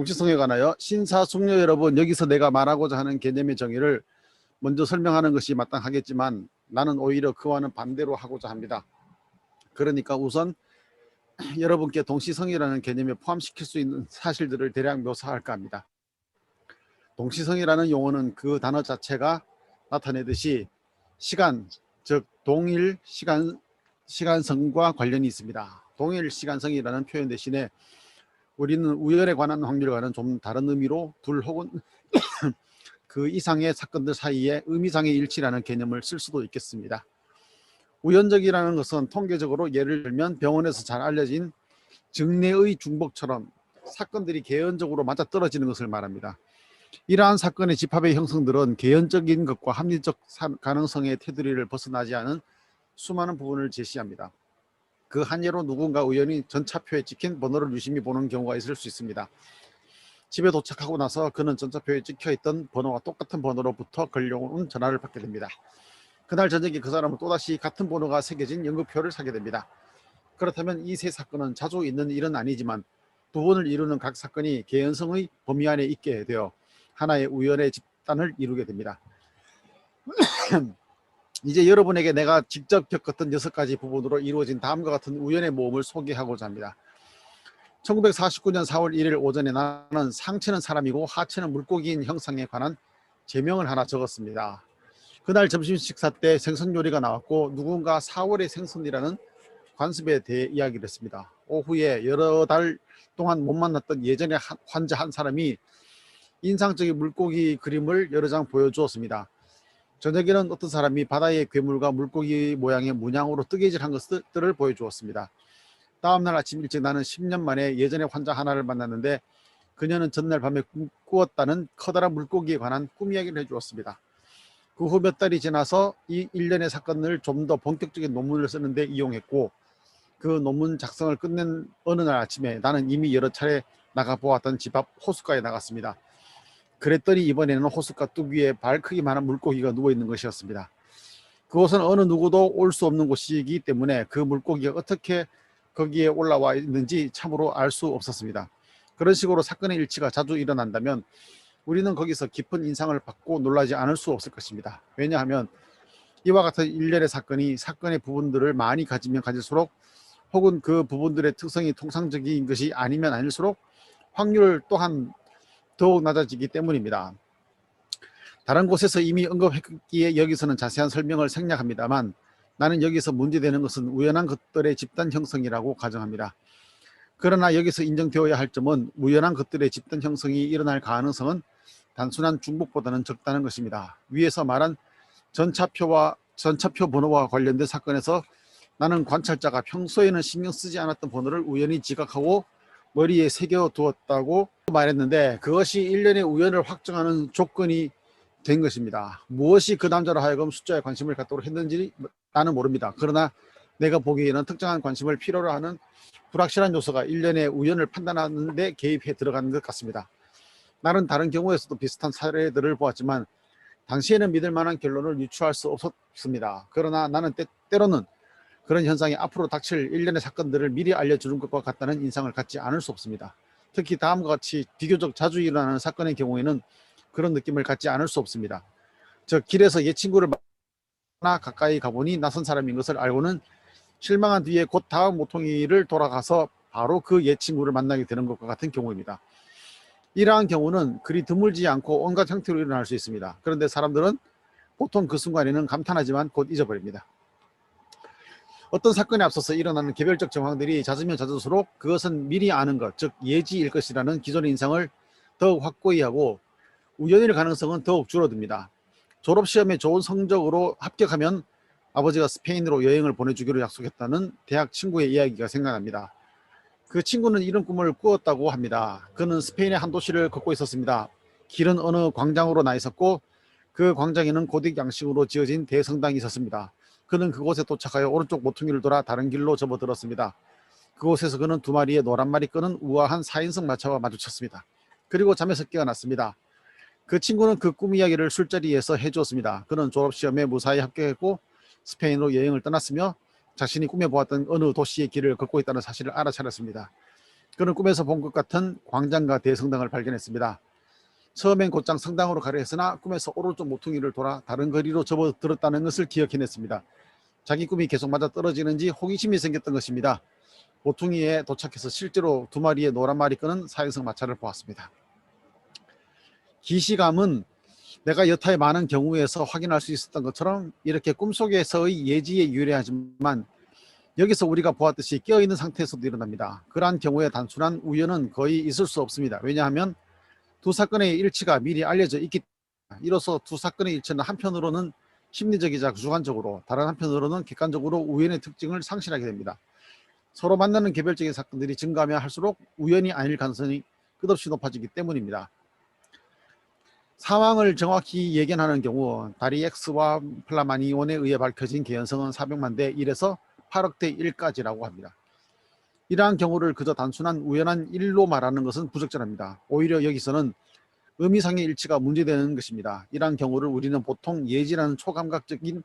동시성에 관하여 신사숙녀 여러분, 여기서 내가 말하고자 하는 개념의 정의를 먼저 설명하는 것이 마땅하겠지만 나는 오히려 그와는 반대로 하고자 합니다. 그러니까 우선 여러분께 동시성이라는 개념에 포함시킬 수 있는 사실들을 대략 묘사할까 합니다. 동시성이라는 용어는 그 단어 자체가 나타내듯이 시간, 즉 동일 시간성과 관련이 있습니다. 동일 시간성이라는 표현 대신에 우리는 우연에 관한 확률과는 좀 다른 의미로 둘 혹은 그 이상의 사건들 사이에 의미상의 일치라는 개념을 쓸 수도 있겠습니다. 우연적이라는 것은 통계적으로 예를 들면 병원에서 잘 알려진 증례의 중복처럼 사건들이 개연적으로 맞아떨어지는 것을 말합니다. 이러한 사건의 집합의 형성들은 개연적인 것과 합리적 가능성의 테두리를 벗어나지 않은 수많은 부분을 제시합니다. 그 한 예로 누군가 우연히 전차표에 찍힌 번호를 유심히 보는 경우가 있을 수 있습니다. 집에 도착하고 나서 그는 전차표에 찍혀있던 번호와 똑같은 번호로부터 걸려온 전화를 받게 됩니다. 그날 저녁에 그 사람은 또다시 같은 번호가 새겨진 연극표를 사게 됩니다. 그렇다면 이 세 사건은 자주 있는 일은 아니지만 두 번을 이루는 각 사건이 개연성의 범위 안에 있게 되어 하나의 우연의 집단을 이루게 됩니다. 이제 여러분에게 내가 직접 겪었던 6가지 부분으로 이루어진 다음과 같은 우연의 모험을 소개하고자 합니다. 1949년 4월 1일 오전에 나는 상체는 사람이고 하체는 물고기인 형상에 관한 제명을 하나 적었습니다. 그날 점심 식사 때 생선 요리가 나왔고 누군가 4월의 생선이라는 관습에 대해 이야기를 했습니다. 오후에 여러 달 동안 못 만났던 예전의 환자 한 사람이 인상적인 물고기 그림을 여러 장 보여주었습니다. 저녁에는 어떤 사람이 바다의 괴물과 물고기 모양의 문양으로 뜨개질한 것들을 보여주었습니다. 다음날 아침 일찍 나는 10년 만에 예전의 환자 하나를 만났는데 그녀는 전날 밤에 꾸었다는 커다란 물고기에 관한 꿈 이야기를 해주었습니다. 그 후 몇 달이 지나서 이 일련의 사건을 좀 더 본격적인 논문을 쓰는데 이용했고 그 논문 작성을 끝낸 어느 날 아침에 나는 이미 여러 차례 나가보았던 집 앞 호숫가에 나갔습니다. 그랬더니 이번에는 호숫가 뚝 위에 발 크기만한 물고기가 누워있는 것이었습니다. 그곳은 어느 누구도 올 수 없는 곳이기 때문에 그 물고기가 어떻게 거기에 올라와 있는지 참으로 알 수 없었습니다. 그런 식으로 사건의 일치가 자주 일어난다면 우리는 거기서 깊은 인상을 받고 놀라지 않을 수 없을 것입니다. 왜냐하면 이와 같은 일련의 사건이 사건의 부분들을 많이 가지면 가질수록 혹은 그 부분들의 특성이 통상적인 것이 아니면 아닐수록 확률 또한 더욱 낮아지기 때문입니다. 다른 곳에서 이미 언급했기에 여기서는 자세한 설명을 생략합니다만 나는 여기서 문제되는 것은 우연한 것들의 집단 형성이라고 가정합니다. 그러나 여기서 인정되어야 할 점은 우연한 것들의 집단 형성이 일어날 가능성은 단순한 중복보다는 적다는 것입니다. 위에서 말한 전차표 번호와 관련된 사건에서 나는 관찰자가 평소에는 신경 쓰지 않았던 번호를 우연히 지각하고 머리에 새겨두었다고 말했는데 그것이 일련의 우연을 확정하는 조건이 된 것입니다. 무엇이 그 남자로 하여금 숫자에 관심을 갖도록 했는지 나는 모릅니다. 그러나 내가 보기에는 특정한 관심을 필요로 하는 불확실한 요소가 일련의 우연을 판단하는 데 개입해 들어가는 것 같습니다. 나는 다른 경우에서도 비슷한 사례들을 보았지만 당시에는 믿을 만한 결론을 유추할 수 없었습니다. 그러나 나는 때로는 그런 현상이 앞으로 닥칠 일련의 사건들을 미리 알려주는 것과 같다는 인상을 갖지 않을 수 없습니다. 특히 다음과 같이 비교적 자주 일어나는 사건의 경우에는 그런 느낌을 갖지 않을 수 없습니다. 즉 길에서 옛 친구를 만나 가까이 가보니 낯선 사람인 것을 알고는 실망한 뒤에 곧 다음 모퉁이를 돌아가서 바로 그 옛 친구를 만나게 되는 것과 같은 경우입니다. 이러한 경우는 그리 드물지 않고 온갖 형태로 일어날 수 있습니다. 그런데 사람들은 보통 그 순간에는 감탄하지만 곧 잊어버립니다. 어떤 사건에 앞서서 일어나는 개별적 정황들이 잦으면 잦을수록 그것은 미리 아는 것, 즉 예지일 것이라는 기존의 인상을 더욱 확고히 하고 우연일 가능성은 더욱 줄어듭니다. 졸업시험에 좋은 성적으로 합격하면 아버지가 스페인으로 여행을 보내주기로 약속했다는 대학 친구의 이야기가 생각납니다. 그 친구는 이런 꿈을 꾸었다고 합니다. 그는 스페인의 한 도시를 걷고 있었습니다. 길은 어느 광장으로 나 있었고 그 광장에는 고딕 양식으로 지어진 대성당이 있었습니다. 그는 그곳에 도착하여 오른쪽 모퉁이를 돌아 다른 길로 접어들었습니다. 그곳에서 그는 두 마리의 노란 말이 끄는 우아한 4인승 마차와 마주쳤습니다. 그리고 잠에서 깨어났습니다. 그 친구는 그 꿈 이야기를 술자리에서 해주었습니다. 그는 졸업시험에 무사히 합격했고 스페인으로 여행을 떠났으며 자신이 꿈에 보았던 어느 도시의 길을 걷고 있다는 사실을 알아차렸습니다. 그는 꿈에서 본 것 같은 광장과 대성당을 발견했습니다. 처음엔 곧장 성당으로 가려 했으나 꿈에서 오른쪽 모퉁이를 돌아 다른 거리로 접어들었다는 것을 기억해냈습니다. 자기 꿈이 계속 맞아떨어지는지 호기심이 생겼던 것입니다. 모퉁이에 도착해서 실제로 두 마리의 노란 말이 끄는 사행성 마차를 보았습니다. 기시감은 내가 여타의 많은 경우에서 확인할 수 있었던 것처럼 이렇게 꿈속에서의 예지에 유리하지만 여기서 우리가 보았듯이 깨어있는 상태에서도 일어납니다. 그러한 경우에 단순한 우연은 거의 있을 수 없습니다. 왜냐하면 두 사건의 일치가 미리 알려져 있기 때문에. 이로써 두 사건의 일치는 한편으로는 심리적이자 주관적으로, 다른 한편으로는 객관적으로 우연의 특징을 상실하게 됩니다. 서로 만나는 개별적인 사건들이 증가하면 할수록 우연이 아닐 가능성이 끝없이 높아지기 때문입니다. 상황을 정확히 예견하는 경우 다리 X와 플라마니온에 의해 밝혀진 개연성은 400만 대 1에서 8억 대 1까지라고 합니다. 이러한 경우를 그저 단순한 우연한 일로 말하는 것은 부적절합니다. 오히려 여기서는 의미상의 일치가 문제되는 것입니다. 이러한 경우를 우리는 보통 예지라는 초감각적인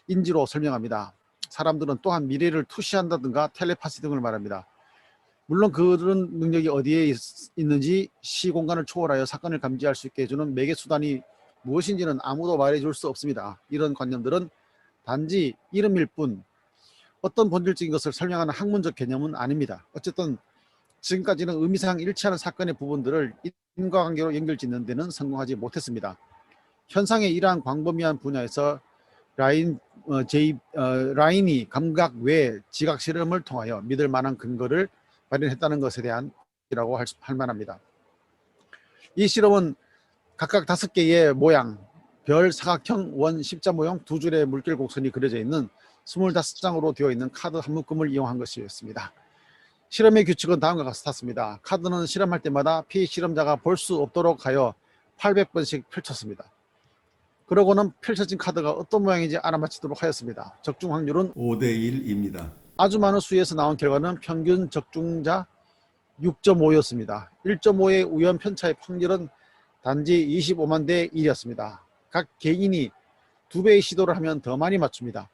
인지로 설명합니다. 사람들은 또한 미래를 투시한다든가 텔레파시 등을 말합니다. 물론 그런 능력이 어디에 있는지 시공간을 초월하여 사건을 감지할 수 있게 해주는 매개수단이 무엇인지는 아무도 말해줄 수 없습니다. 이런 관념들은 단지 이름일 뿐 어떤 본질적인 것을 설명하는 학문적 개념은 아닙니다. 어쨌든 지금까지는 의미상 일치하는 사건의 부분들을 인과관계로 연결짓는 데는 성공하지 못했습니다. 현상의 이러한 광범위한 분야에서 라인이 감각 외 지각 실험을 통하여 믿을 만한 근거를 마련했다는 것에 대한 이라고 할 만합니다. 이 실험은 각각 5개의 모양, 별, 사각형, 원, 십자 모형 두 줄의 물결 곡선이 그려져 있는 25장으로 되어 있는 카드 한 묶음을 이용한 것이었습니다. 실험의 규칙은 다음과 같았습니다. 카드는 실험할 때마다 피실험자가 볼 수 없도록 하여 800번씩 펼쳤습니다. 그러고는 펼쳐진 카드가 어떤 모양인지 알아맞히도록 하였습니다. 적중 확률은 5대1입니다. 아주 많은 수에서 나온 결과는 평균 적중자 6.5였습니다. 1.5의 우연 편차의 확률은 단지 25만 대 1이었습니다. 각 개인이 2배의 시도를 하면 더 많이 맞춥니다.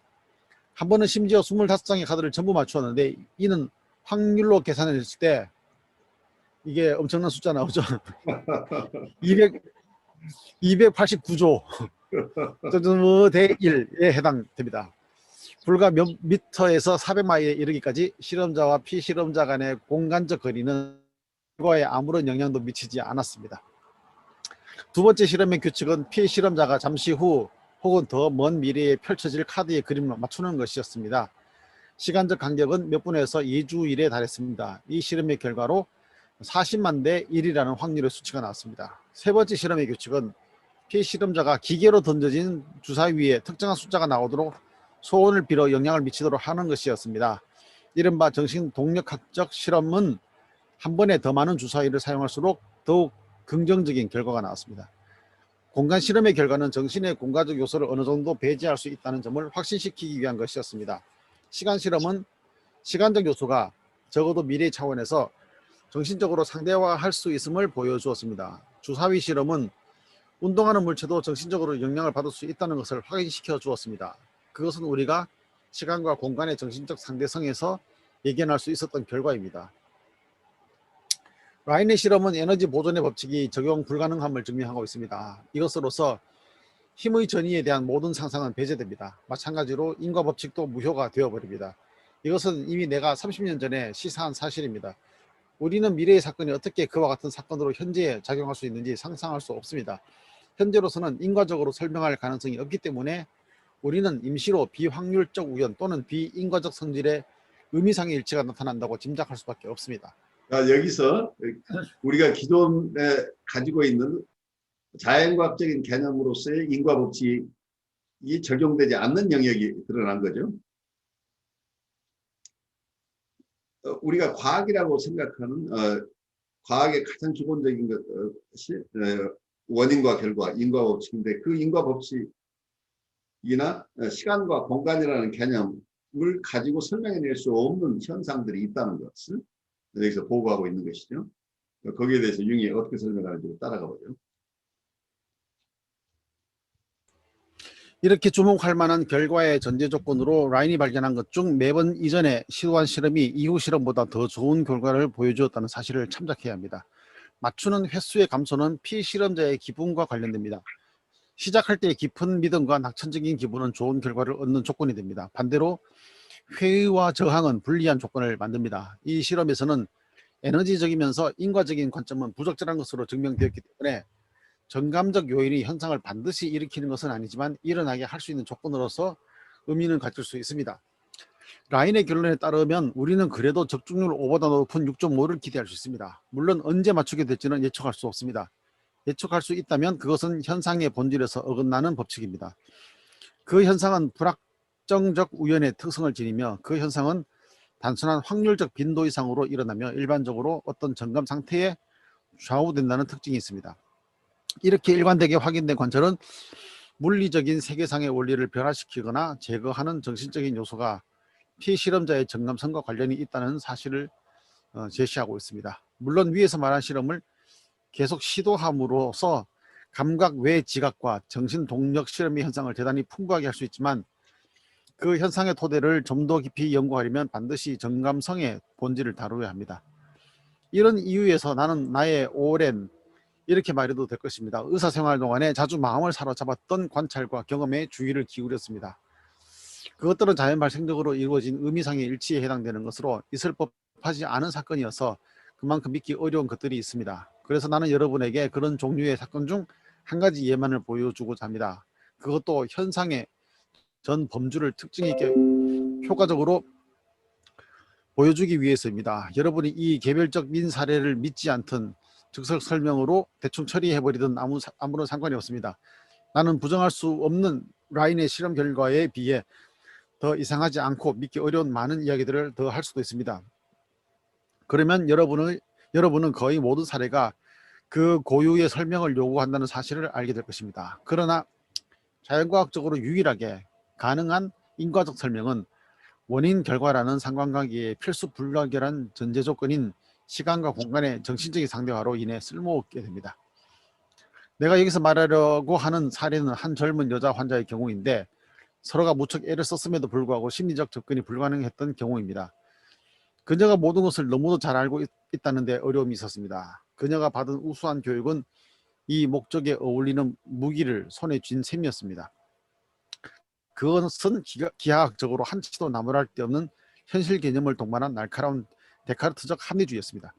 한 번은 심지어 25장의 카드를 전부 맞추었는데 이는 확률로 계산했을 때 이게 엄청난 숫자 나오죠. 289조 대 1에 해당됩니다. 불과 몇 미터에서 400마일에 이르기까지 실험자와 피실험자 간의 공간적 거리는 결과에 아무런 영향도 미치지 않았습니다. 두 번째 실험의 규칙은 피실험자가 잠시 후 혹은 더 먼 미래에 펼쳐질 카드의 그림을 맞추는 것이었습니다. 시간적 간격은 몇 분에서 2주일에 달했습니다. 이 실험의 결과로 40만 대 1이라는 확률의 수치가 나왔습니다. 세 번째 실험의 규칙은 피실험자가 기계로 던져진 주사위 위에 특정한 숫자가 나오도록 소원을 빌어 영향을 미치도록 하는 것이었습니다. 이른바 정신동력학적 실험은 한 번에 더 많은 주사위를 사용할수록 더욱 긍정적인 결과가 나왔습니다. 공간 실험의 결과는 정신의 공간적 요소를 어느 정도 배제할 수 있다는 점을 확신시키기 위한 것이었습니다. 시간 실험은 시간적 요소가 적어도 미래 차원에서 정신적으로 상대화할 수 있음을 보여주었습니다. 주사위 실험은 운동하는 물체도 정신적으로 영향을 받을 수 있다는 것을 확인시켜 주었습니다. 그것은 우리가 시간과 공간의 정신적 상대성에서 예견할 수 있었던 결과입니다. 라인의 실험은 에너지 보존의 법칙이 적용 불가능함을 증명하고 있습니다. 이것으로서 힘의 전이에 대한 모든 상상은 배제됩니다. 마찬가지로 인과 법칙도 무효가 되어버립니다. 이것은 이미 내가 30년 전에 시사한 사실입니다. 우리는 미래의 사건이 어떻게 그와 같은 사건으로 현재에 작용할 수 있는지 상상할 수 없습니다. 현재로서는 인과적으로 설명할 가능성이 없기 때문에 우리는 임시로 비확률적 우연 또는 비인과적 성질의 의미상의 일치가 나타난다고 짐작할 수밖에 없습니다. 여기서 우리가 기존에 가지고 있는 자연과학적인 개념으로서의 인과법칙이 적용되지 않는 영역이 드러난 거죠. 우리가 과학이라고 생각하는 과학의 가장 기본적인 것이 원인과 결과, 인과법칙인데 그 인과법칙이나 시간과 공간이라는 개념을 가지고 설명해낼 수 없는 현상들이 있다는 것을 여기서 보고하고 있는 것이죠. 거기에 대해서 융이 어떻게 설명하는지 따라가 보죠. 이렇게 주목할 만한 결과의 전제 조건으로 라인이 발견한 것 중 매번 이전에 시도한 실험이 이후 실험보다 더 좋은 결과를 보여주었다는 사실을 참작해야 합니다. 맞추는 횟수의 감소는 피실험자의 기분과 관련됩니다. 시작할 때의 깊은 믿음과 낙천적인 기분은 좋은 결과를 얻는 조건이 됩니다. 반대로 회의와 저항은 불리한 조건을 만듭니다. 이 실험에서는 에너지적이면서 인과적인 관점은 부적절한 것으로 증명되었기 때문에 정감적 요인이 현상을 반드시 일으키는 것은 아니지만 일어나게 할 수 있는 조건으로서 의미는 가질 수 있습니다. 라인의 결론에 따르면 우리는 그래도 적중률 5보다 높은 6.5를 기대할 수 있습니다. 물론 언제 맞추게 될지는 예측할 수 없습니다. 예측할 수 있다면 그것은 현상의 본질에서 어긋나는 법칙입니다. 그 현상은 불확정적 우연의 특성을 지니며 그 현상은 단순한 확률적 빈도 이상으로 일어나며 일반적으로 어떤 점검 상태에 좌우된다는 특징이 있습니다. 이렇게 일관되게 확인된 관찰은 물리적인 세계상의 원리를 변화시키거나 제거하는 정신적인 요소가 피실험자의 정감성과 관련이 있다는 사실을 제시하고 있습니다. 물론 위에서 말한 실험을 계속 시도함으로써 감각 외 지각과 정신 동력 실험의 현상을 대단히 풍부하게 할 수 있지만 그 현상의 토대를 좀 더 깊이 연구하려면 반드시 정감성의 본질을 다루어야 합니다. 이런 이유에서 나는 나의 오랜 이렇게 말해도 될 것입니다. 의사생활 동안에 자주 마음을 사로잡았던 관찰과 경험에 주의를 기울였습니다. 그것들은 자연 발생적으로 이루어진 의미상의 일치에 해당되는 것으로 있을 법하지 않은 사건이어서 그만큼 믿기 어려운 것들이 있습니다. 그래서 나는 여러분에게 그런 종류의 사건 중 한 가지 예만을 보여주고자 합니다. 그것도 현상의 전 범주를 특징 있게 효과적으로 보여주기 위해서입니다. 여러분이 이 개별적 민 사례를 믿지 않든 즉석 설명으로 대충 처리해버리든 아무런 상관이 없습니다. 나는 부정할 수 없는 라인의 실험 결과에 비해 더 이상하지 않고 믿기 어려운 많은 이야기들을 더 할 수도 있습니다. 그러면 여러분은 거의 모든 사례가 그 고유의 설명을 요구한다는 사실을 알게 될 것입니다. 그러나 자연과학적으로 유일하게 가능한 인과적 설명은 원인 결과라는 상관관계의 필수 불가결한 전제 조건인 시간과 공간의 정신적인 상대화로 인해 쓸모없게 됩니다. 내가 여기서 말하려고 하는 사례는 한 젊은 여자 환자의 경우인데 서로가 무척 애를 썼음에도 불구하고 심리적 접근이 불가능했던 경우입니다. 그녀가 모든 것을 너무도 잘 알고 있다는 데 어려움이 있었습니다. 그녀가 받은 우수한 교육은 이 목적에 어울리는 무기를 손에 쥔 셈이었습니다. 그것은 기하학적으로 한치도 나무랄 데 없는 현실 개념을 동반한 날카로운 데카르트적 합리주의였습니다.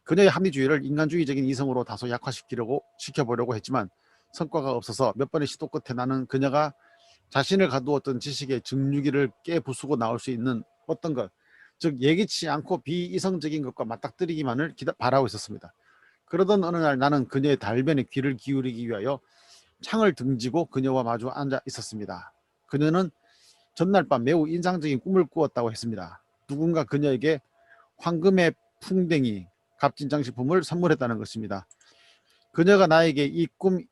그녀의 합리주의를 인간주의적인 이성으로 다소 약화시켜보려고 했지만 성과가 없어서 몇 번의 시도 끝에 나는 그녀가 자신을 가두었던 지식의 증류기를 깨부수고 나올 수 있는 어떤 것, 즉 예기치 않고 비이성적인 것과 맞닥뜨리기만을 바라고 있었습니다. 그러던 어느 날 나는 그녀의 달변에 귀를 기울이기 위하여 창을 등지고 그녀와 마주 앉아 있었습니다. 그녀는 전날 밤 매우 인상적인 꿈을 꾸었다고 했습니다. 누군가 그녀에게 황금의 풍뎅이, 값진 장식품을 선물했다는 것입니다. 그녀가 나에게 이 꿈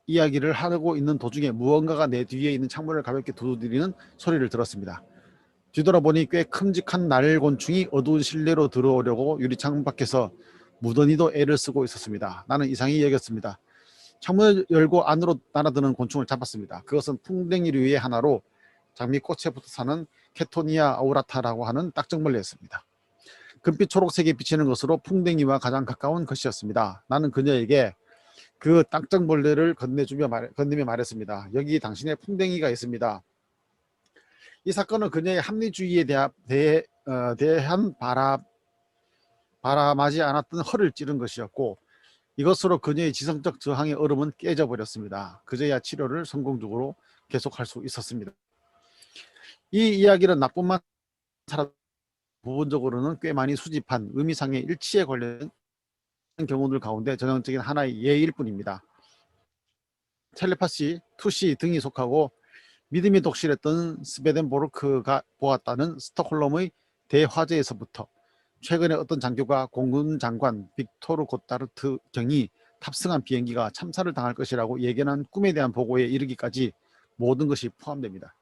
이야기를 하고 있는 도중에 무언가가 내 뒤에 있는 창문을 가볍게 두드리는 소리를 들었습니다. 뒤돌아보니 꽤 큼직한 날곤충이 어두운 실내로 들어오려고 유리창 밖에서 무던히도 애를 쓰고 있었습니다. 나는 이상히 여겼습니다. 창문을 열고 안으로 날아드는 곤충을 잡았습니다. 그것은 풍뎅이류의 하나로 장미꽃에 붙어 사는 케토니아 아우라타라고 하는 딱정벌레였습니다. 금빛 초록색이 비치는 것으로 풍뎅이와 가장 가까운 것이었습니다. 나는 그녀에게 그 딱정벌레를 건네며 말했습니다. 여기 당신의 풍뎅이가 있습니다. 이 사건은 그녀의 합리주의에 대한 바람하지 않았던 허를 찌른 것이었고 이것으로 그녀의 지성적 저항의 얼음은 깨져버렸습니다. 그제야 치료를 성공적으로 계속할 수 있었습니다. 이 이야기는 나뿐만 살아 부분적으로는 꽤 많이 수집한 의미상의 일치에 관련된 경우들 가운데 전형적인 하나의 예일 뿐입니다. 텔레파시, 투시 등이 속하고 믿음이 독실했던 스베덴보르크가 보았다는 스톡홀름의 대화제에서부터 최근에 어떤 장교가 공군 장관 빅토르 고다르트 경이 탑승한 비행기가 참사를 당할 것이라고 예견한 꿈에 대한 보고에 이르기까지 모든 것이 포함됩니다.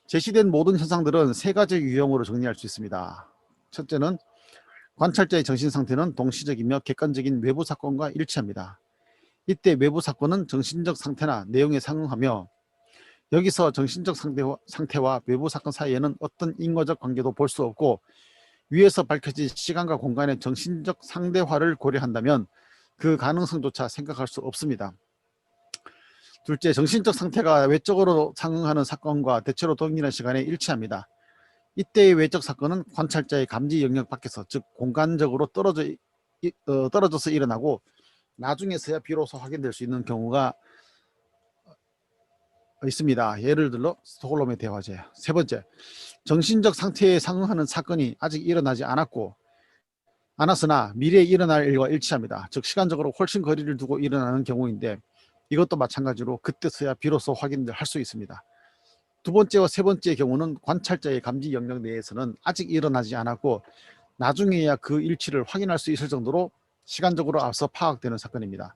제시된 모든 현상들은 세 가지 유형으로 정리할 수 있습니다. 첫째는 관찰자의 정신 상태는 동시적이며 객관적인 외부 사건과 일치합니다. 이때 외부 사건은 정신적 상태나 내용에 상응하며, 여기서 정신적 상태와 외부 사건 사이에는 어떤 인과적 관계도 볼 수 없고, 위에서 밝혀진 시간과 공간의 정신적 상대화를 고려한다면 그 가능성조차 생각할 수 없습니다. 둘째, 정신적 상태가 외적으로 상응하는 사건과 대체로 동일한 시간에 일치합니다. 이때의 외적 사건은 관찰자의 감지 영역 밖에서, 즉 공간적으로 떨어져서 일어나고 나중에서야 비로소 확인될 수 있는 경우가 있습니다. 예를 들어 스톡홀름의 대화제. 세 번째, 정신적 상태에 상응하는 사건이 아직 일어나지 않았으나 미래에 일어날 일과 일치합니다. 즉 시간적으로 훨씬 거리를 두고 일어나는 경우인데, 이것도 마찬가지로 그때서야 비로소 확인을 할 수 있습니다. 두 번째와 세 번째의 경우는 관찰자의 감지 영역 내에서는 아직 일어나지 않았고 나중에야 그 일치를 확인할 수 있을 정도로 시간적으로 앞서 파악되는 사건입니다.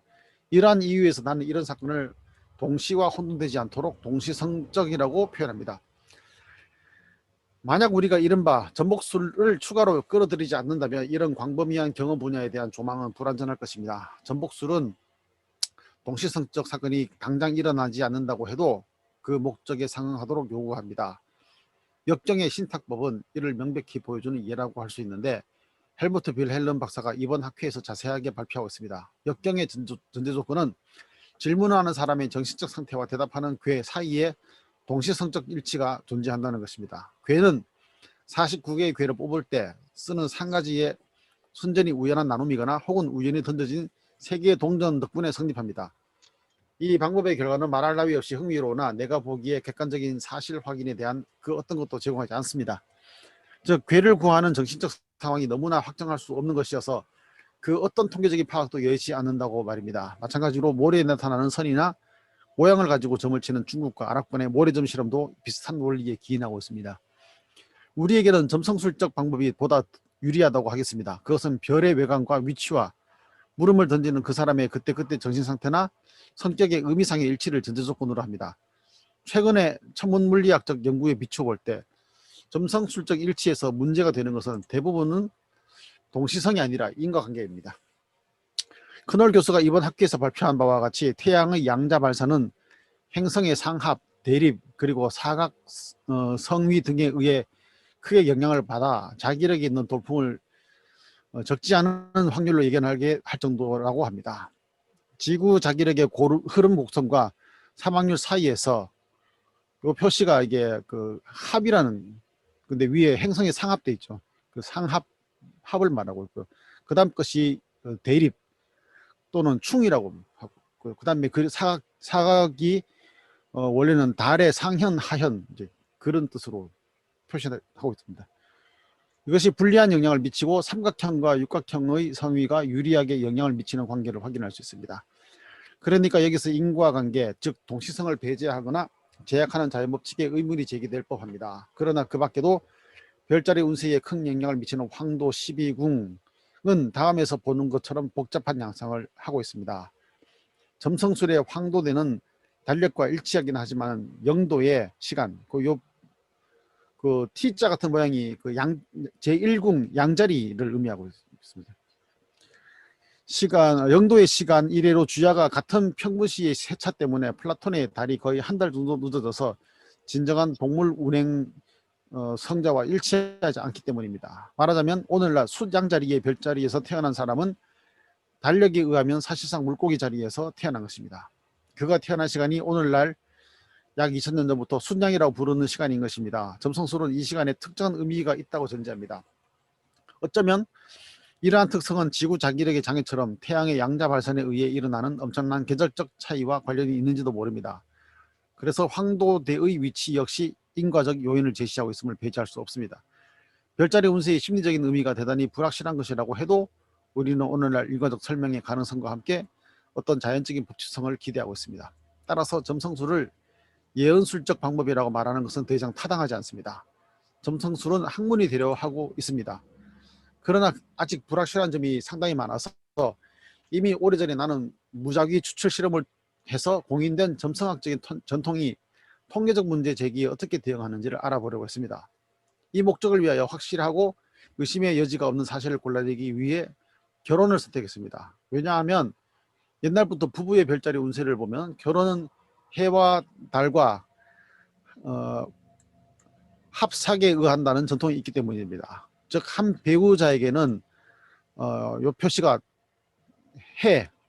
이러한 이유에서 나는 이런 사건을 동시와 혼동되지 않도록 동시성적이라고 표현합니다. 만약 우리가 이른바 전복술을 추가로 끌어들이지 않는다면 이런 광범위한 경험 분야에 대한 조망은 불완전할 것입니다. 전복술은 동시성적 사건이 당장 일어나지 않는다고 해도 그 목적에 상응하도록 요구합니다. 역경의 신탁법은 이를 명백히 보여주는 예라고 할 수 있는데, 헬무트 빌헬름 박사가 이번 학회에서 자세하게 발표하고 있습니다. 역경의 전제 조건은 질문하는 사람의 정신적 상태와 대답하는 괴 사이에 동시성적 일치가 존재한다는 것입니다. 괴는 49개의 괴를 뽑을 때 쓰는 3가지의 순전히 우연한 나눔이거나 혹은 우연히 던져진 3개의 동전 덕분에 성립합니다. 이 방법의 결과는 말할 나위 없이 흥미로우나 내가 보기에 객관적인 사실 확인에 대한 그 어떤 것도 제공하지 않습니다. 즉 괴를 구하는 정신적 상황이 너무나 확정할 수 없는 것이어서 그 어떤 통계적인 파악도 여의치 않는다고 말입니다. 마찬가지로 모래에 나타나는 선이나 모양을 가지고 점을 치는 중국과 아랍권의 모래점 실험도 비슷한 원리에 기인하고 있습니다. 우리에게는 점성술적 방법이 보다 유리하다고 하겠습니다. 그것은 별의 외관과 위치와 물음을 던지는 그 사람의 그때그때 정신상태나 성격의 의미상의 일치를 전제조건으로 합니다. 최근에 천문물리학적 연구에 비춰볼 때 점성술적 일치에서 문제가 되는 것은 대부분은 동시성이 아니라 인과관계입니다. 크놀 교수가 이번 학회에서 발표한 바와 같이 태양의 양자 발사는 행성의 상합, 대립, 그리고 사각, 성위 등에 의해 크게 영향을 받아 자기력이 있는 돌풍을 적지 않은 확률로 예견하게 할 정도라고 합니다. 지구 자기력의 흐름 곡선과 사막률 사이에서 이 표시가 이게 그 합이라는, 근데 위에 행성이 상합돼 있죠. 그 합을 말하고 있고요. 그 다음 것이 대립 또는 충이라고 하고, 그 다음에 그 사각이 원래는 달의 상현, 하현 이제 그런 뜻으로 표시하고 있습니다. 이것이 불리한 영향을 미치고 삼각형과 육각형의 성위가 유리하게 영향을 미치는 관계를 확인할 수 있습니다. 그러니까 여기서 인과관계, 즉 동시성을 배제하거나 제약하는 자연법칙에 의문이 제기될 법합니다. 그러나 그 밖에도 별자리 운세에 큰 영향을 미치는 황도 12궁은 다음에서 보는 것처럼 복잡한 양상을 하고 있습니다. 점성술의 황도대는 달력과 일치하긴 하지만 영도의 시간, 그 T자 같은 모양이 그 제1궁 양자리를 의미하고 있습니다. 영도의 시간 이래로 주야가 같은 평분시의 세차 때문에 플라톤의 달이 거의 한 달 정도 늦어져서 진정한 동물 운행 성자와 일치하지 않기 때문입니다. 말하자면 오늘날 숫양자리의 별자리에서 태어난 사람은 달력에 의하면 사실상 물고기 자리에서 태어난 것입니다. 그가 태어난 시간이 오늘날 약 2000년 전부터 순양이라고 부르는 시간인 것입니다. 점성술은 이 시간에 특정한 의미가 있다고 전제합니다. 어쩌면 이러한 특성은 지구 자기력의 장애처럼 태양의 양자 발산에 의해 일어나는 엄청난 계절적 차이와 관련이 있는지도 모릅니다. 그래서 황도대의 위치 역시 인과적 요인을 제시하고 있음을 배제할 수 없습니다. 별자리 운세의 심리적인 의미가 대단히 불확실한 것이라고 해도 우리는 오늘날 일과적 설명의 가능성과 함께 어떤 자연적인 법칙성을 기대하고 있습니다. 따라서 점성술을 예언술적 방법이라고 말하는 것은 더 이상 타당하지 않습니다. 점성술은 학문이 되려 하고 있습니다. 그러나 아직 불확실한 점이 상당히 많아서 이미 오래전에 나는 무작위 추출 실험을 해서 공인된 점성학적인 전통이 통계적 문제 제기에 어떻게 대응하는지를 알아보려고 했습니다. 이 목적을 위하여 확실하고 의심의 여지가 없는 사실을 골라내기 위해 결혼을 선택했습니다. 왜냐하면 옛날부터 부부의 별자리 운세를 보면 결혼은 해와 달과 합삭에 의한다는 전통이 있기 때문입니다. 즉 한 배우자에게는 요 표시가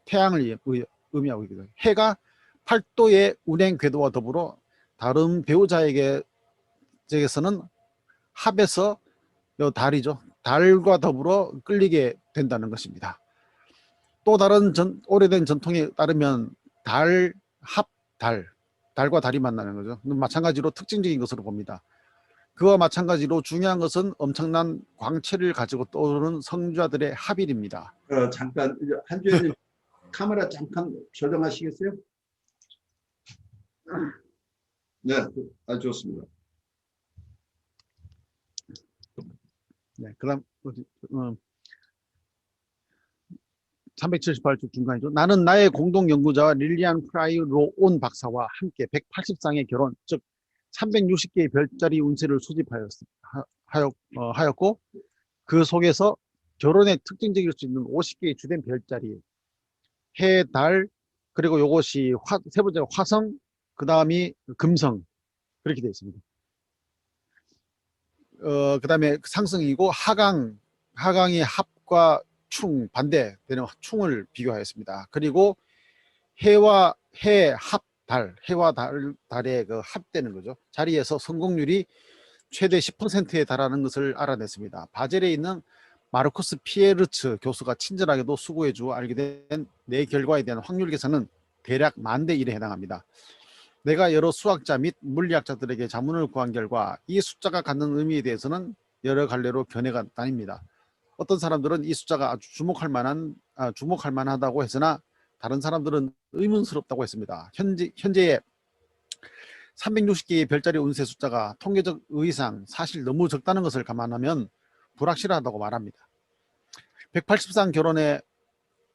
태양을 의미하고 있거든요. 해가 팔도의 운행 궤도와 더불어 다른 배우자에게서는 합해서 요 달이죠. 달과 더불어 끌리게 된다는 것입니다. 또 다른 오래된 전통에 따르면 달, 합, 달과 달이 만나는 거죠. 마찬가지로 특징적인 것으로 봅니다. 그와 마찬가지로 중요한 것은 엄청난 광채를 가지고 떠오르는 성자들의 합일입니다. 잠깐 한주연님 카메라 잠깐 조정하시겠어요? 네, 좋습니다. 네, 그다음 378쪽 중간이죠. 나는 나의 공동 연구자와 릴리안 프라이로온 박사와 함께 180쌍의 결혼, 즉 360개의 별자리 운세를 수집하였고 그 속에서 결혼에 특징적일 수 있는 50개의 주된 별자리, 해, 달, 그리고 요것이 세 번째가 화성, 그 다음이 금성, 그렇게 되어 있습니다. 그 다음에 상승이고 하강이 합과 충, 반대되는 충을 비교하였습니다. 그리고 해와 달의 그 합되는 거죠. 자리에서 성공률이 최대 10%에 달하는 것을 알아냈습니다. 바젤에 있는 마르쿠스 피에르츠 교수가 친절하게도 수고해주어 알게 된 내 결과에 대한 확률 계산은 대략 10,000대 1에 해당합니다. 내가 여러 수학자 및 물리학자들에게 자문을 구한 결과 이 숫자가 갖는 의미에 대해서는 여러 갈래로 견해가 나뉩니다. 어떤 사람들은 이 숫자가 아주 주목할 만하다고 했으나 다른 사람들은 의문스럽다고 했습니다. 현재의 360개의 별자리 운세 숫자가 통계적 의의상 사실 너무 적다는 것을 감안하면 불확실하다고 말합니다. 180상 결혼의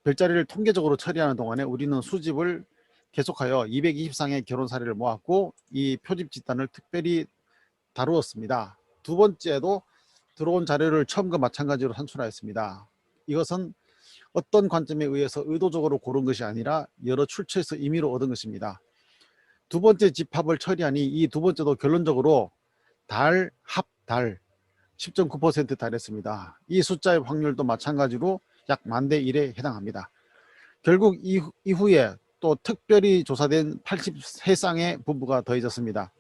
별자리를 통계적으로 처리하는 동안에 우리는 수집을 계속하여 220상의 결혼 사례를 모았고 이 표집 집단을 특별히 다루었습니다. 두 번째도 들어온 자료를 처음과 마찬가지로 산출하였습니다. 이것은 어떤 관점에 의해서 의도적으로 고른 것이 아니라 여러 출처에서 임의로 얻은 것입니다. 두 번째 집합을 처리하니 이 두 번째도 결론적으로 달, 합, 달 10.9% 달했습니다. 이 숫자의 확률도 마찬가지로 약 10,000대 1에 해당합니다. 결국 이후에 또 특별히 조사된 83쌍의 부부가 더해졌습니다.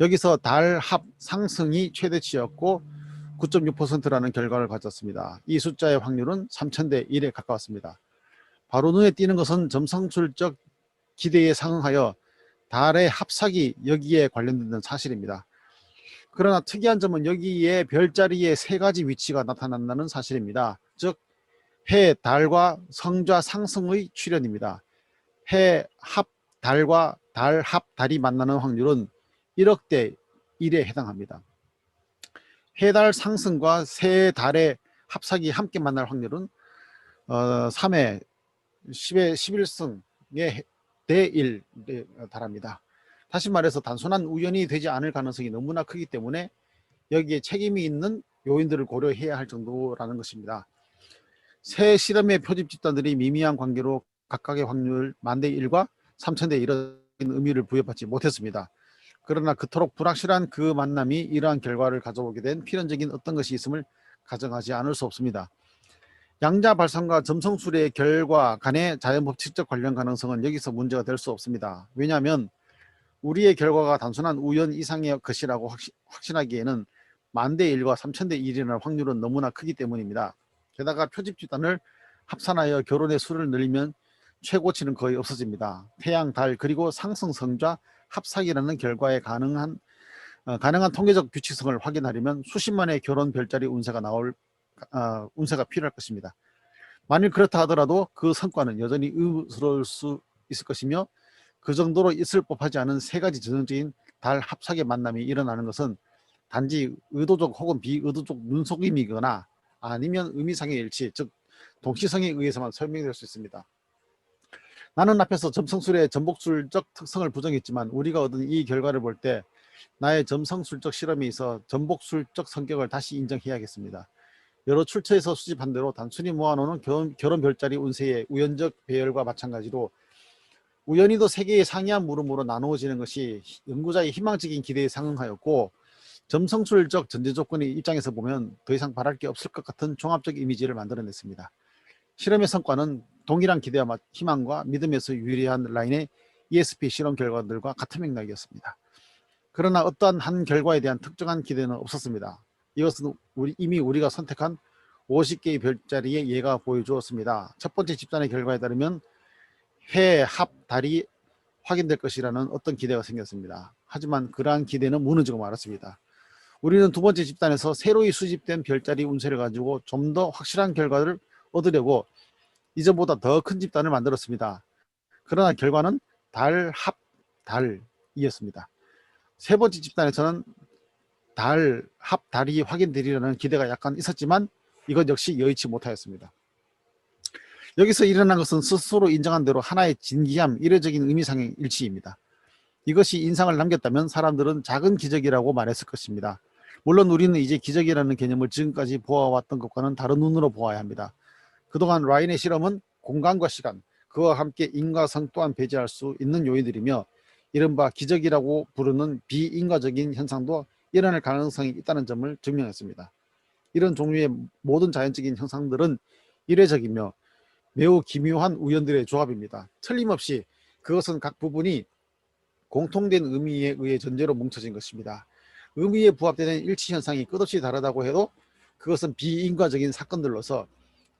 여기서 달, 합, 상승이 최대치였고 9.6%라는 결과를 가졌습니다. 이 숫자의 확률은 3,000대 1에 가까웠습니다. 바로 눈에 띄는 것은 점성술적 기대에 상응하여 달의 합삭이 여기에 관련된 사실입니다. 그러나 특이한 점은 여기에 별자리의 3가지 위치가 나타난다는 사실입니다. 즉 해, 달과 성좌 상승의 출현입니다. 해, 합, 달과 달, 합, 달이 만나는 확률은 1억대 1에 해당합니다. 해, 달 상승과 세 달의 합삭이 함께 만날 확률은 3회 10의 11승에 대 1에 달합니다. 다시 말해서 단순한 우연이 되지 않을 가능성이 너무나 크기 때문에 여기에 책임이 있는 요인들을 고려해야 할 정도라는 것입니다. 세 실험의 표집 집단들이 미미한 관계로 각각의 확률 10,000대 1과 3,000대 1의 의미를 부여받지 못했습니다. 그러나 그토록 불확실한 그 만남이 이러한 결과를 가져오게 된 필연적인 어떤 것이 있음을 가정하지 않을 수 없습니다. 양자 발상과 점성술의 결과 간의 자연법칙적 관련 가능성은 여기서 문제가 될 수 없습니다. 왜냐하면 우리의 결과가 단순한 우연 이상의 것이라고 확신하기에는 10,000대 1과 3,000대 1이라는 확률은 너무나 크기 때문입니다. 게다가 표집 집단을 합산하여 결혼의 수를 늘리면 최고치는 거의 없어집니다. 태양, 달, 그리고 상승성좌 합삭이라는 결과에 가능한 통계적 규칙성을 확인하려면 수십만의 결혼 별자리 운세가 운세가 필요할 것입니다. 만일 그렇다 하더라도 그 성과는 여전히 의문스러울 수 있을 것이며 그 정도로 있을 법하지 않은 3가지 전형적인 달 합삭의 만남이 일어나는 것은 단지 의도적 혹은 비의도적 눈속임이거나 아니면 의미상의 일치, 즉 동시성에 의해서만 설명될 수 있습니다. 나는 앞에서 점성술의 전복술적 특성을 부정했지만 우리가 얻은 이 결과를 볼 때 나의 점성술적 실험에 있어 전복술적 성격을 다시 인정해야겠습니다. 여러 출처에서 수집한 대로 단순히 모아놓은 결혼 별자리 운세의 우연적 배열과 마찬가지로 우연히도 세 개의 상이한 물음으로 나누어지는 것이 연구자의 희망적인 기대에 상응하였고, 점성술적 전제 조건의 입장에서 보면 더 이상 바랄 게 없을 것 같은 종합적 이미지를 만들어냈습니다. 실험의 성과는 동일한 기대와 희망과 믿음에서 유리한 라인의 ESP 실험 결과들과 같은 맥락이었습니다. 그러나 어떠한 한 결과에 대한 특정한 기대는 없었습니다. 이것은 이미 우리가 선택한 50개의 별자리의 예가 보여주었습니다. 첫 번째 집단의 결과에 따르면 회, 합, 달이 확인될 것이라는 어떤 기대가 생겼습니다. 하지만 그러한 기대는 무너지고 말았습니다. 우리는 두 번째 집단에서 새로이 수집된 별자리 운세를 가지고 좀 더 확실한 결과를 얻으려고 이전보다 더 큰 집단을 만들었습니다. 그러나 결과는 달, 합, 달이었습니다. 세 번째 집단에서는 달, 합, 달이 확인되리라는 기대가 약간 있었지만 이것 역시 여의치 못하였습니다. 여기서 일어난 것은 스스로 인정한 대로 하나의 진기함, 이례적인 의미상의 일치입니다. 이것이 인상을 남겼다면 사람들은 작은 기적이라고 말했을 것입니다. 물론 우리는 이제 기적이라는 개념을 지금까지 보아왔던 것과는 다른 눈으로 보아야 합니다. 그동안 라인의 실험은 공간과 시간, 그와 함께 인과성 또한 배제할 수 있는 요인들이며 이른바 기적이라고 부르는 비인과적인 현상도 일어날 가능성이 있다는 점을 증명했습니다. 이런 종류의 모든 자연적인 현상들은 이례적이며 매우 기묘한 우연들의 조합입니다. 틀림없이 그것은 각 부분이 공통된 의미에 의해 전제로 뭉쳐진 것입니다. 의미에 부합되는 일치 현상이 끝없이 다르다고 해도 그것은 비인과적인 사건들로서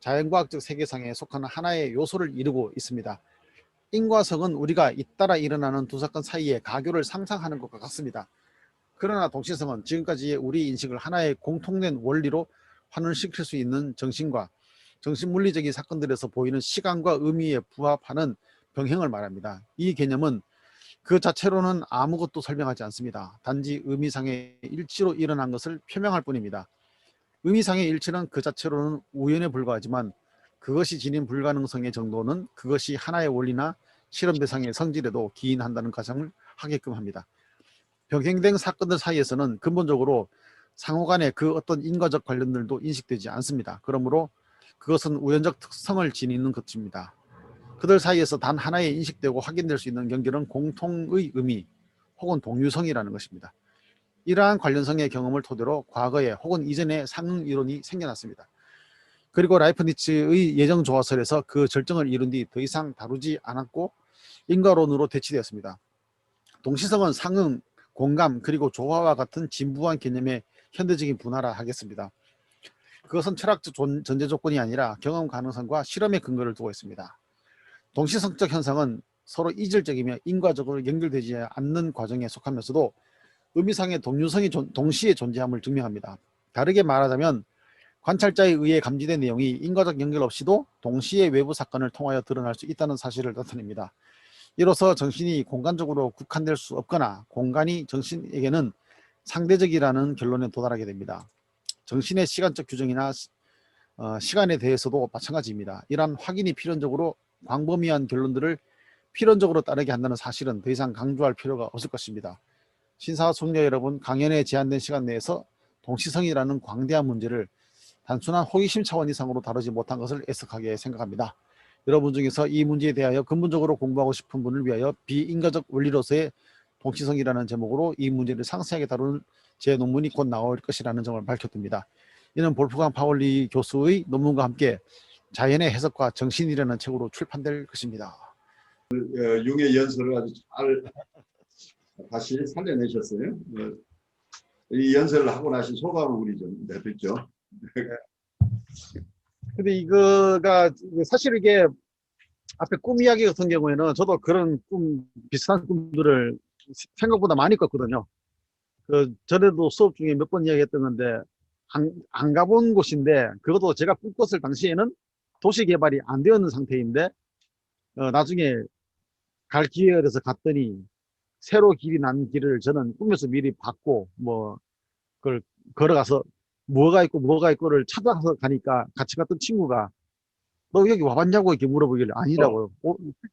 자연과학적 세계상에 속하는 하나의 요소를 이루고 있습니다. 인과성은 우리가 잇따라 일어나는 두 사건 사이의 가교를 상상하는 것과 같습니다. 그러나 동시성은 지금까지의 우리 인식을 하나의 공통된 원리로 환원시킬 수 있는 정신과 정신물리적인 사건들에서 보이는 시간과 의미에 부합하는 병행을 말합니다. 이 개념은 그 자체로는 아무것도 설명하지 않습니다. 단지 의미상의 일치로 일어난 것을 표명할 뿐입니다. 의미상의 일치는 그 자체로는 우연에 불과하지만 그것이 지닌 불가능성의 정도는 그것이 하나의 원리나 실험 대상의 성질에도 기인한다는 가정을 하게끔 합니다. 병행된 사건들 사이에서는 근본적으로 상호간의 그 어떤 인과적 관련들도 인식되지 않습니다. 그러므로 그것은 우연적 특성을 지니는 것입니다. 그들 사이에서 단 하나의 인식되고 확인될 수 있는 경계는 공통의 의미 혹은 동유성이라는 것입니다. 이러한 관련성의 경험을 토대로 과거에 혹은 이전에 상응 이론이 생겨났습니다. 그리고 라이프니츠의 예정 조화설에서 그 절정을 이룬 뒤 더 이상 다루지 않았고 인과론으로 대치되었습니다. 동시성은 상응, 공감, 그리고 조화와 같은 진부한 개념의 현대적인 분화라 하겠습니다. 그것은 철학적 전제 조건이 아니라 경험 가능성과 실험의 근거를 두고 있습니다. 동시성적 현상은 서로 이질적이며 인과적으로 연결되지 않는 과정에 속하면서도 의미상의 동유성이 동시에 존재함을 증명합니다. 다르게 말하자면 관찰자에 의해 감지된 내용이 인과적 연결 없이도 동시에 외부 사건을 통하여 드러날 수 있다는 사실을 나타냅니다. 이로써 정신이 공간적으로 국한될 수 없거나 공간이 정신에게는 상대적이라는 결론에 도달하게 됩니다. 정신의 시간적 규정이나 시간에 대해서도 마찬가지입니다. 이러한 확인이 필연적으로 광범위한 결론들을 필연적으로 따르게 한다는 사실은 더 이상 강조할 필요가 없을 것입니다. 신사숙녀 여러분, 강연에 제한된 시간 내에서 동시성이라는 광대한 문제를 단순한 호기심 차원 이상으로 다루지 못한 것을 애석하게 생각합니다. 여러분 중에서 이 문제에 대하여 근본적으로 공부하고 싶은 분을 위하여 비인과적 원리로서의 동시성이라는 제목으로 이 문제를 상세하게 다루는 제 논문이 곧 나올 것이라는 점을 밝혀둡니다. 이는 볼프강 파울리 교수의 논문과 함께 자연의 해석과 정신이라는 책으로 출판될 것입니다. 융의 연설을 아주 잘 다시 살려내셨어요. 이 연설을 하고 나신 소감을 우리 좀 내듣죠. 근데 이거가 사실 이게 앞에 꿈 이야기 같은 경우에는 저도 그런 비슷한 꿈들을 생각보다 많이 꿨거든요. 전에도 수업 중에 몇 번 이야기했던 건데 안 가본 곳인데 그것도 제가 꿈꿨을 당시에는 도시 개발이 안 되었는 상태인데 나중에 갈 기회가 돼서 갔더니 새로 길이 난 길을 저는 꿈에서 미리 봤고 뭐 그걸 걸어가서 뭐가 있고를 찾아서 가니까 같이 갔던 친구가 너 여기 와봤냐고 이렇게 물어보길래 아니라고요.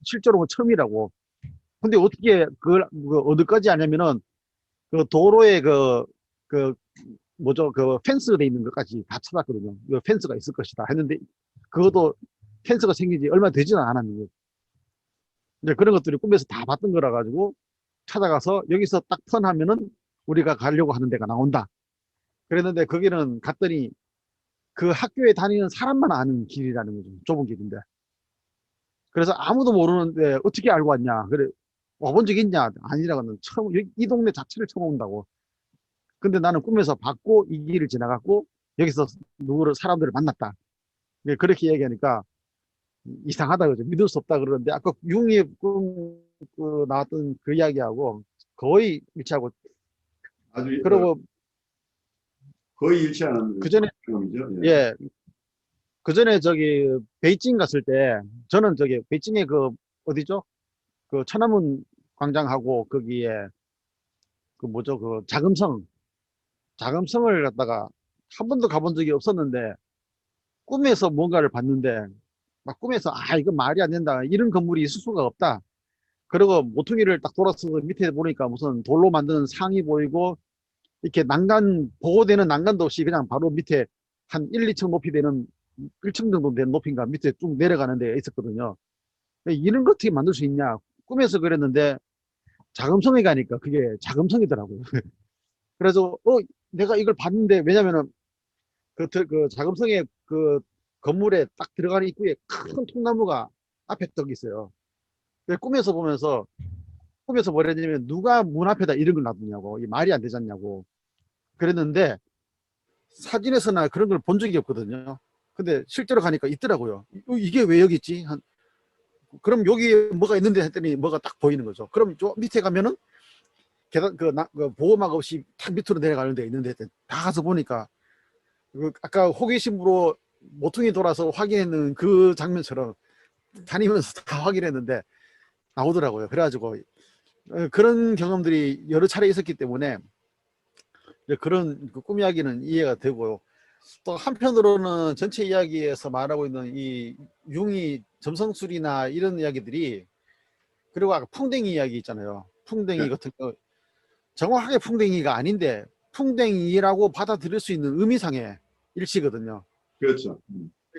실제로는 처음이라고. 근데 어떻게 그걸 어디까지 하냐면은 그 도로에 그 뭐죠, 그 펜스 돼 있는 것까지 다 찾았거든요. 이 펜스가 있을 것이다 했는데 그것도 펜스가 생긴 지 얼마 되지는 않았는 거예요. 이제 그런 것들이 꿈에서 다 봤던 거라 가지고 찾아가서 여기서 딱 턴하면은 우리가 가려고 하는 데가 나온다. 그랬는데 거기는 갔더니 그 학교에 다니는 사람만 아는 길이라는 거죠. 좁은 길인데. 그래서 아무도 모르는데 어떻게 알고 왔냐. 그래, 와본 적 있냐? 아니라고는 처음, 이 동네 자체를 처음 온다고. 근데 나는 꿈에서 봤고 이 길을 지나갔고 여기서 누구를 사람들을 만났다. 예, 그렇게 얘기하니까 이상하다 그죠. 믿을 수 없다 그러는데 아까 융의 꿈 나왔던 그 이야기하고 거의 일치하고 아주 그리고 거의 일치하는 그 전에 경험이죠. 예. 예, 그 전에 저기 베이징 갔을 때 저는 저기 베이징에 그 어디죠? 그 천안문 광장하고 거기에 그 뭐죠? 그 자금성을 갖다가 한 번도 가본 적이 없었는데 꿈에서 뭔가를 봤는데 막 꿈에서 아 이거 말이 안 된다 이런 건물이 있을 수가 없다. 그리고 모퉁이를 딱 돌아서 밑에 보니까 무슨 돌로 만드는 상이 보이고 이렇게 난간 보호되는 난간도 없이 그냥 바로 밑에 한 1, 2층 높이 되는 1층 정도 되는 높이인가 밑에 쭉 내려가는 데가 있었거든요. 이런 거 어떻게 만들 수 있냐 꿈에서 그랬는데 자금성에 가니까 그게 자금성이더라고요. 그래서 내가 이걸 봤는데 왜냐면은 그 자금성의 그 건물에 딱 들어가는 입구에 큰 통나무가 앞에 떡 있어요. 꿈에서 보면서 꿈에서 뭐랬냐면 누가 문 앞에다 이런 걸 놔두냐고 이 말이 안 되지 않냐고 그랬는데 사진에서나 그런 걸 본 적이 없거든요. 근데 실제로 가니까 있더라고요. 이게 왜 여기 있지? 그럼 여기에 뭐가 있는데 했더니 뭐가 딱 보이는 거죠. 그럼 저 밑에 가면은 계단 그 보호막 없이 탁 밑으로 내려가는 데 있는데 다 가서 보니까 그 아까 호기심으로 모퉁이 돌아서 확인했는 그 장면처럼 다니면서 다 확인했는데 나오더라고요. 그래가지고 그런 경험들이 여러 차례 있었기 때문에 그런 그 꿈 이야기는 이해가 되고요. 또 한편으로는 전체 이야기에서 말하고 있는 이 융이 점성술이나 이런 이야기들이 그리고 아까 풍뎅이 이야기 있잖아요. 풍뎅이 네. 같은 거 정확하게 풍뎅이가 아닌데 풍뎅이라고 받아들일 수 있는 의미상의 일치거든요. 그렇죠.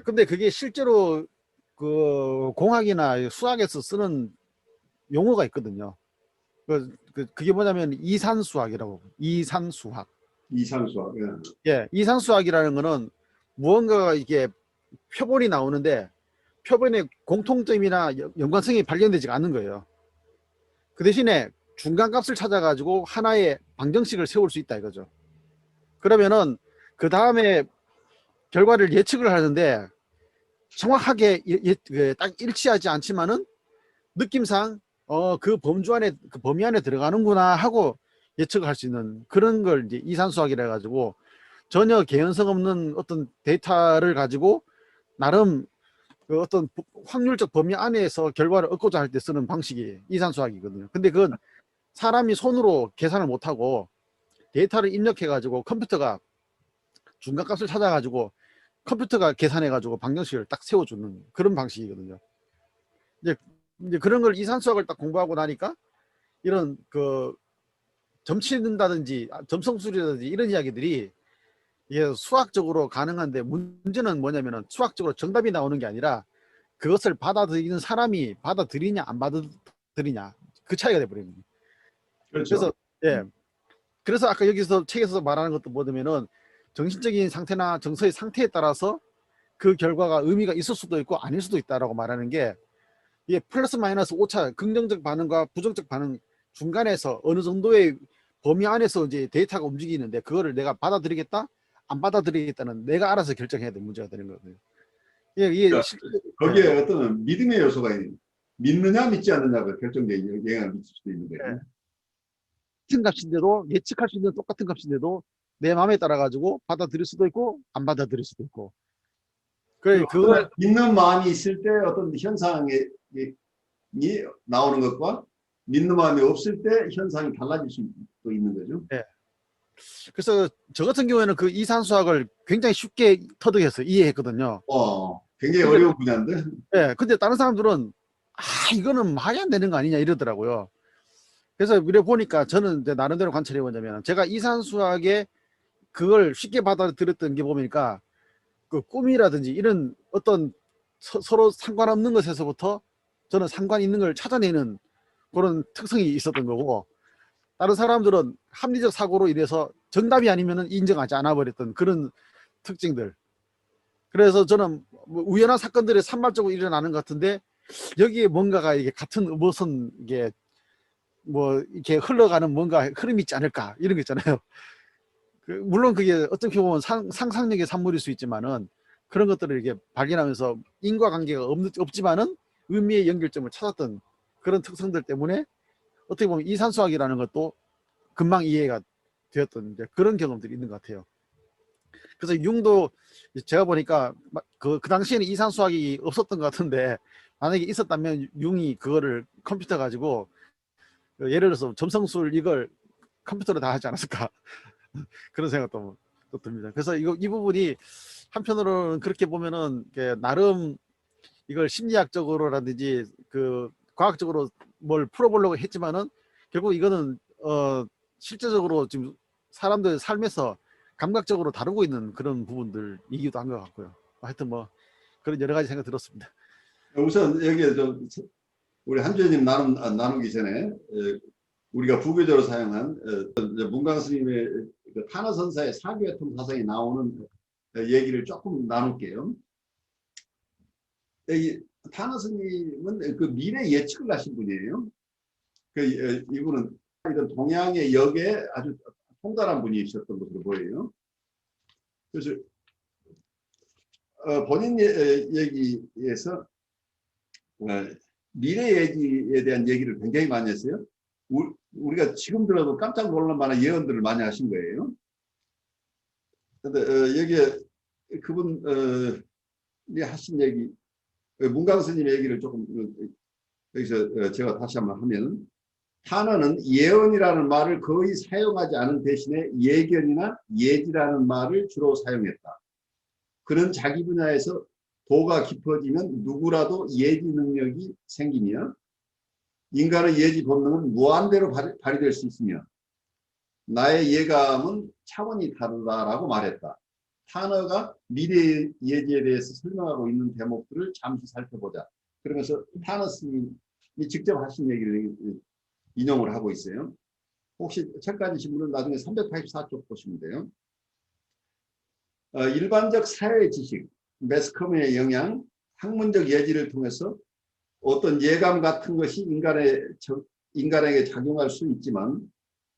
근데 그게 실제로 그 공학이나 수학에서 쓰는 용어가 있거든요. 그게 뭐냐면 이산수학이라고. 이산수학. 이상수학. 예. 예, 이산수학이라는 거는 무언가가 이게 표본이 나오는데 표본의 공통점이나 연관성이 발견되지 않는 거예요. 그 대신에 중간값을 찾아가지고 하나의 방정식을 세울 수 있다 이거죠. 그러면은 그 다음에 결과를 예측을 하는데 정확하게 딱 일치하지 않지만은 느낌상 그 범주 안에 그 범위 안에 들어가는구나 하고 예측을 할 수 있는 그런 걸 이제 이산수학이라 해가지고 전혀 개연성 없는 어떤 데이터를 가지고 나름 그 어떤 확률적 범위 안에서 결과를 얻고자 할 때 쓰는 방식이 이산수학이거든요. 근데 그건 사람이 손으로 계산을 못하고 데이터를 입력해 가지고 컴퓨터가 중간값을 찾아 가지고 컴퓨터가 계산해 가지고 방정식을 딱 세워주는 그런 방식이거든요. 이제, 이제 그런 걸 이산수학을 딱 공부하고 나니까 이런 그 점치는다든지 점성술이라든지 이런 이야기들이 이게 수학적으로 가능한데 문제는 뭐냐면은 수학적으로 정답이 나오는 게 아니라 그것을 받아들이는 사람이 받아들이냐 안 받아들이냐 그 차이가 돼버리는 거예요. 그렇죠. 그래서 예, 그래서 아까 여기서 책에서 말하는 것도 뭐냐면은 정신적인 상태나 정서의 상태에 따라서 그 결과가 의미가 있을 수도 있고 아닐 수도 있다라고 말하는 게 이게 플러스 마이너스 오차 긍정적 반응과 부정적 반응 중간에서 어느 정도의 범위 안에서 이제 데이터가 움직이는데 그거를 내가 받아들이겠다 안 받아들이겠다는 내가 알아서 결정해야 될 문제가 되는 거거든요. 이게 그러니까 거기에 어떤 믿음의 요소가 있는, 믿느냐 믿지 않느냐가 결정적인 영향을 미칠 수도 있는 거예요. 같은 값인데도 예측할 수 있는 똑같은 값인데도 내 마음에 따라 가지고 받아들일 수도 있고 안 받아들일 수도 있고 그래 그걸 믿는 마음이 있을 때 어떤 현상이 나오는 것과 믿는 마음이 없을 때 현상이 달라질 수도 있는 거죠. 예. 그래서 저 같은 경우에는 그 이산수학을 굉장히 쉽게 터득해서 이해했거든요. 굉장히 근데, 어려운 분야인데. 예, 근데 다른 사람들은 이거는 말이 안 되는 거 아니냐 이러더라고요. 그래서 이래 보니까 저는 이제 나름대로 관찰해 보자면 제가 이산수학의 그걸 쉽게 받아들였던 게 보니까 그 꿈이라든지 이런 어떤 서로 상관없는 것에서부터 저는 상관 있는 걸 찾아내는 그런 특성이 있었던 거고, 다른 사람들은 합리적 사고로 인해서 정답이 아니면 인정하지 않아 버렸던 그런 특징들. 그래서 저는 뭐 우연한 사건들이 산발적으로 일어나는 것 같은데, 여기에 뭔가가 이게 같은 무슨 이게 뭐 이렇게 흘러가는 뭔가 흐름이 있지 않을까, 이런 거 있잖아요. 물론 그게 어떻게 보면 상상력의 산물일 수 있지만은, 그런 것들을 이렇게 발견하면서 인과관계가 없지만은 의미의 연결점을 찾았던 그런 특성들 때문에 어떻게 보면 이산수학이라는 것도 금방 이해가 되었던 그런 경험들이 있는 것 같아요. 그래서 융도 제가 보니까 그 당시에는 이산수학이 없었던 것 같은데, 만약에 있었다면 융이 그거를 컴퓨터 가지고 예를 들어서 점성술 이걸 컴퓨터로 다 하지 않았을까 그런 생각도 또 듭니다. 그래서 이 부분이 한편으로는 그렇게 보면은 나름 이걸 심리학적으로라든지 그 과학적으로 뭘 풀어보려고 했지만은, 결국 이거는 실제적으로 지금 사람들 삶에서 감각적으로 다루고 있는 그런 부분들이기도 한 것 같고요. 하여튼 뭐 그런 여러 가지 생각 들었습니다. 우선 여기에 좀 우리 한주님 나누기 전에 우리가 부교적으로 사용한 문광 스님의 그 탄어선사의 사교회통 사상이 나오는 얘기를 조금 나눌게요. 이 탄어 스님은 그 미래 예측을 하신 분이에요. 이분은 이런 동양의 역에 아주 통달한 분이셨던 것으로 보여요. 그래서 본인 얘기에서 미래 얘기에 대한 얘기를 굉장히 많이 했어요. 우리가 지금 들어도 깜짝 놀랄 만한 예언들을 많이 하신 거예요. 그런데 여기에 그분이 하신 얘기, 문강 스님 얘기를 조금 여기서 제가 다시 한번 하면, 탄어는 예언이라는 말을 거의 사용하지 않은 대신에 예견이나 예지라는 말을 주로 사용했다. 그는 자기 분야에서 도가 깊어지면 누구라도 예지 능력이 생기며 인간의 예지 본능은 무한대로 발휘될 수 있으며 나의 예감은 차원이 다르다라고 말했다. 탄어가 미래 예지에 대해서 설명하고 있는 대목들을 잠시 살펴보자. 그러면서 탄어 스님이 직접 하신 얘기를 인용을 하고 있어요. 혹시 책 가지신 분은 나중에 384쪽 보시면 돼요. 일반적 사회 지식, 매스컴의 영향, 학문적 예지를 통해서 어떤 예감 같은 것이 인간에게 작용할 수 있지만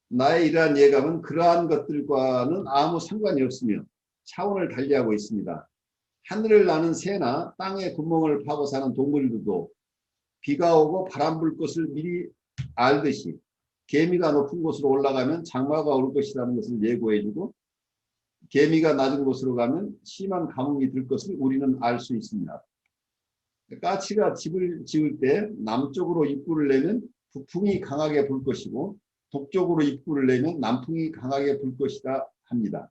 나의 이러한 예감은 그러한 것들과는 아무 상관이 없으며 차원을 달리하고 있습니다. 하늘을 나는 새나 땅에 구멍을 파고 사는 동물들도 비가 오고 바람 불 것을 미리 알듯이 개미가 높은 곳으로 올라가면 장마가 올 것이라는 것을 예고해주고 개미가 낮은 곳으로 가면 심한 가뭄이 들 것을 우리는 알 수 있습니다. 까치가 집을 지을 때 남쪽으로 입구를 내면 북풍이 강하게 불 것이고 북쪽으로 입구를 내면 남풍이 강하게 불 것이다 합니다.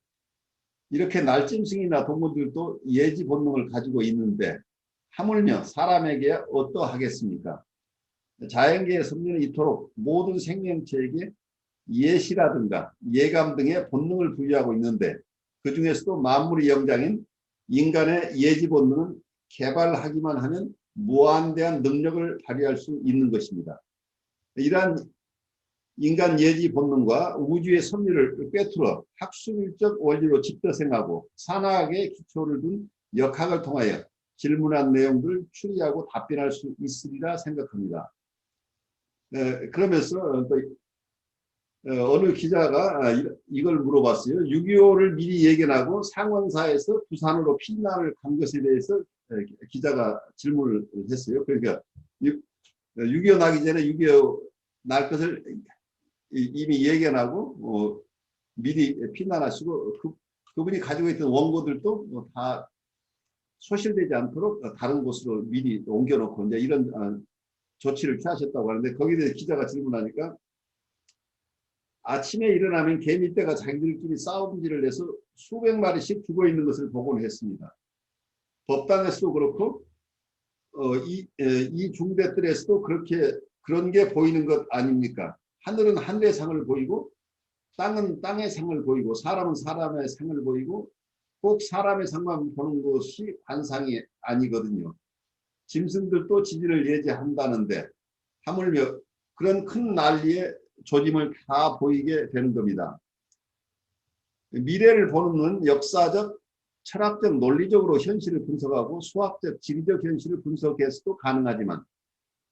이렇게 날짐승이나 동물들도 예지 본능을 가지고 있는데 하물며 사람에게 어떠하겠습니까? 자연계의 섭리는 이토록 모든 생명체에게 예시라든가 예감 등의 본능을 부여하고 있는데 그 중에서도 만물의 영장인 인간의 예지 본능은 개발하기만 하면 무한대한 능력을 발휘할 수 있는 것입니다. 이러한 인간 예지 본능과 우주의 섭리를 꿰뚫어 학술적 원리로 집대생하고 산학의 기초를 둔 역학을 통하여 질문한 내용들을 추리하고 답변할 수 있으리라 생각합니다. 그러면서 어느 기자가 이걸 물어봤어요. 6.25를 미리 예견하고 상원사에서 부산으로 피난을 간 것에 대해서 기자가 질문을 했어요. 그러니까 6.25 나기 전에 6.25 날 것을 이미 예견하고 미리 피난하시고 그분이 가지고 있던 원고들도 다 소실되지 않도록 다른 곳으로 미리 옮겨놓고 이제 이런 조치를 취하셨다고 하는데, 거기에 대해 기자가 질문하니까 아침에 일어나면 개미떼가 자기들끼리 싸움질을 내서 수백 마리씩 죽어 있는 것을 보곤 했습니다. 법당에서도 그렇고 이 중대들에서도 그런 게 보이는 것 아닙니까? 하늘은 한대상을 보이고 땅은 땅의 상을 보이고 사람은 사람의 상을 보이고 꼭 사람의 상만 보는 것이 관상이 아니거든요. 짐승들도 지진을 예지한다는데 하물며 그런 큰 난리에 조짐을 다 보이게 되는 겁니다. 미래를 보는 눈은 역사적, 철학적, 논리적으로 현실을 분석하고 수학적, 지리적 현실을 분석해서도 가능하지만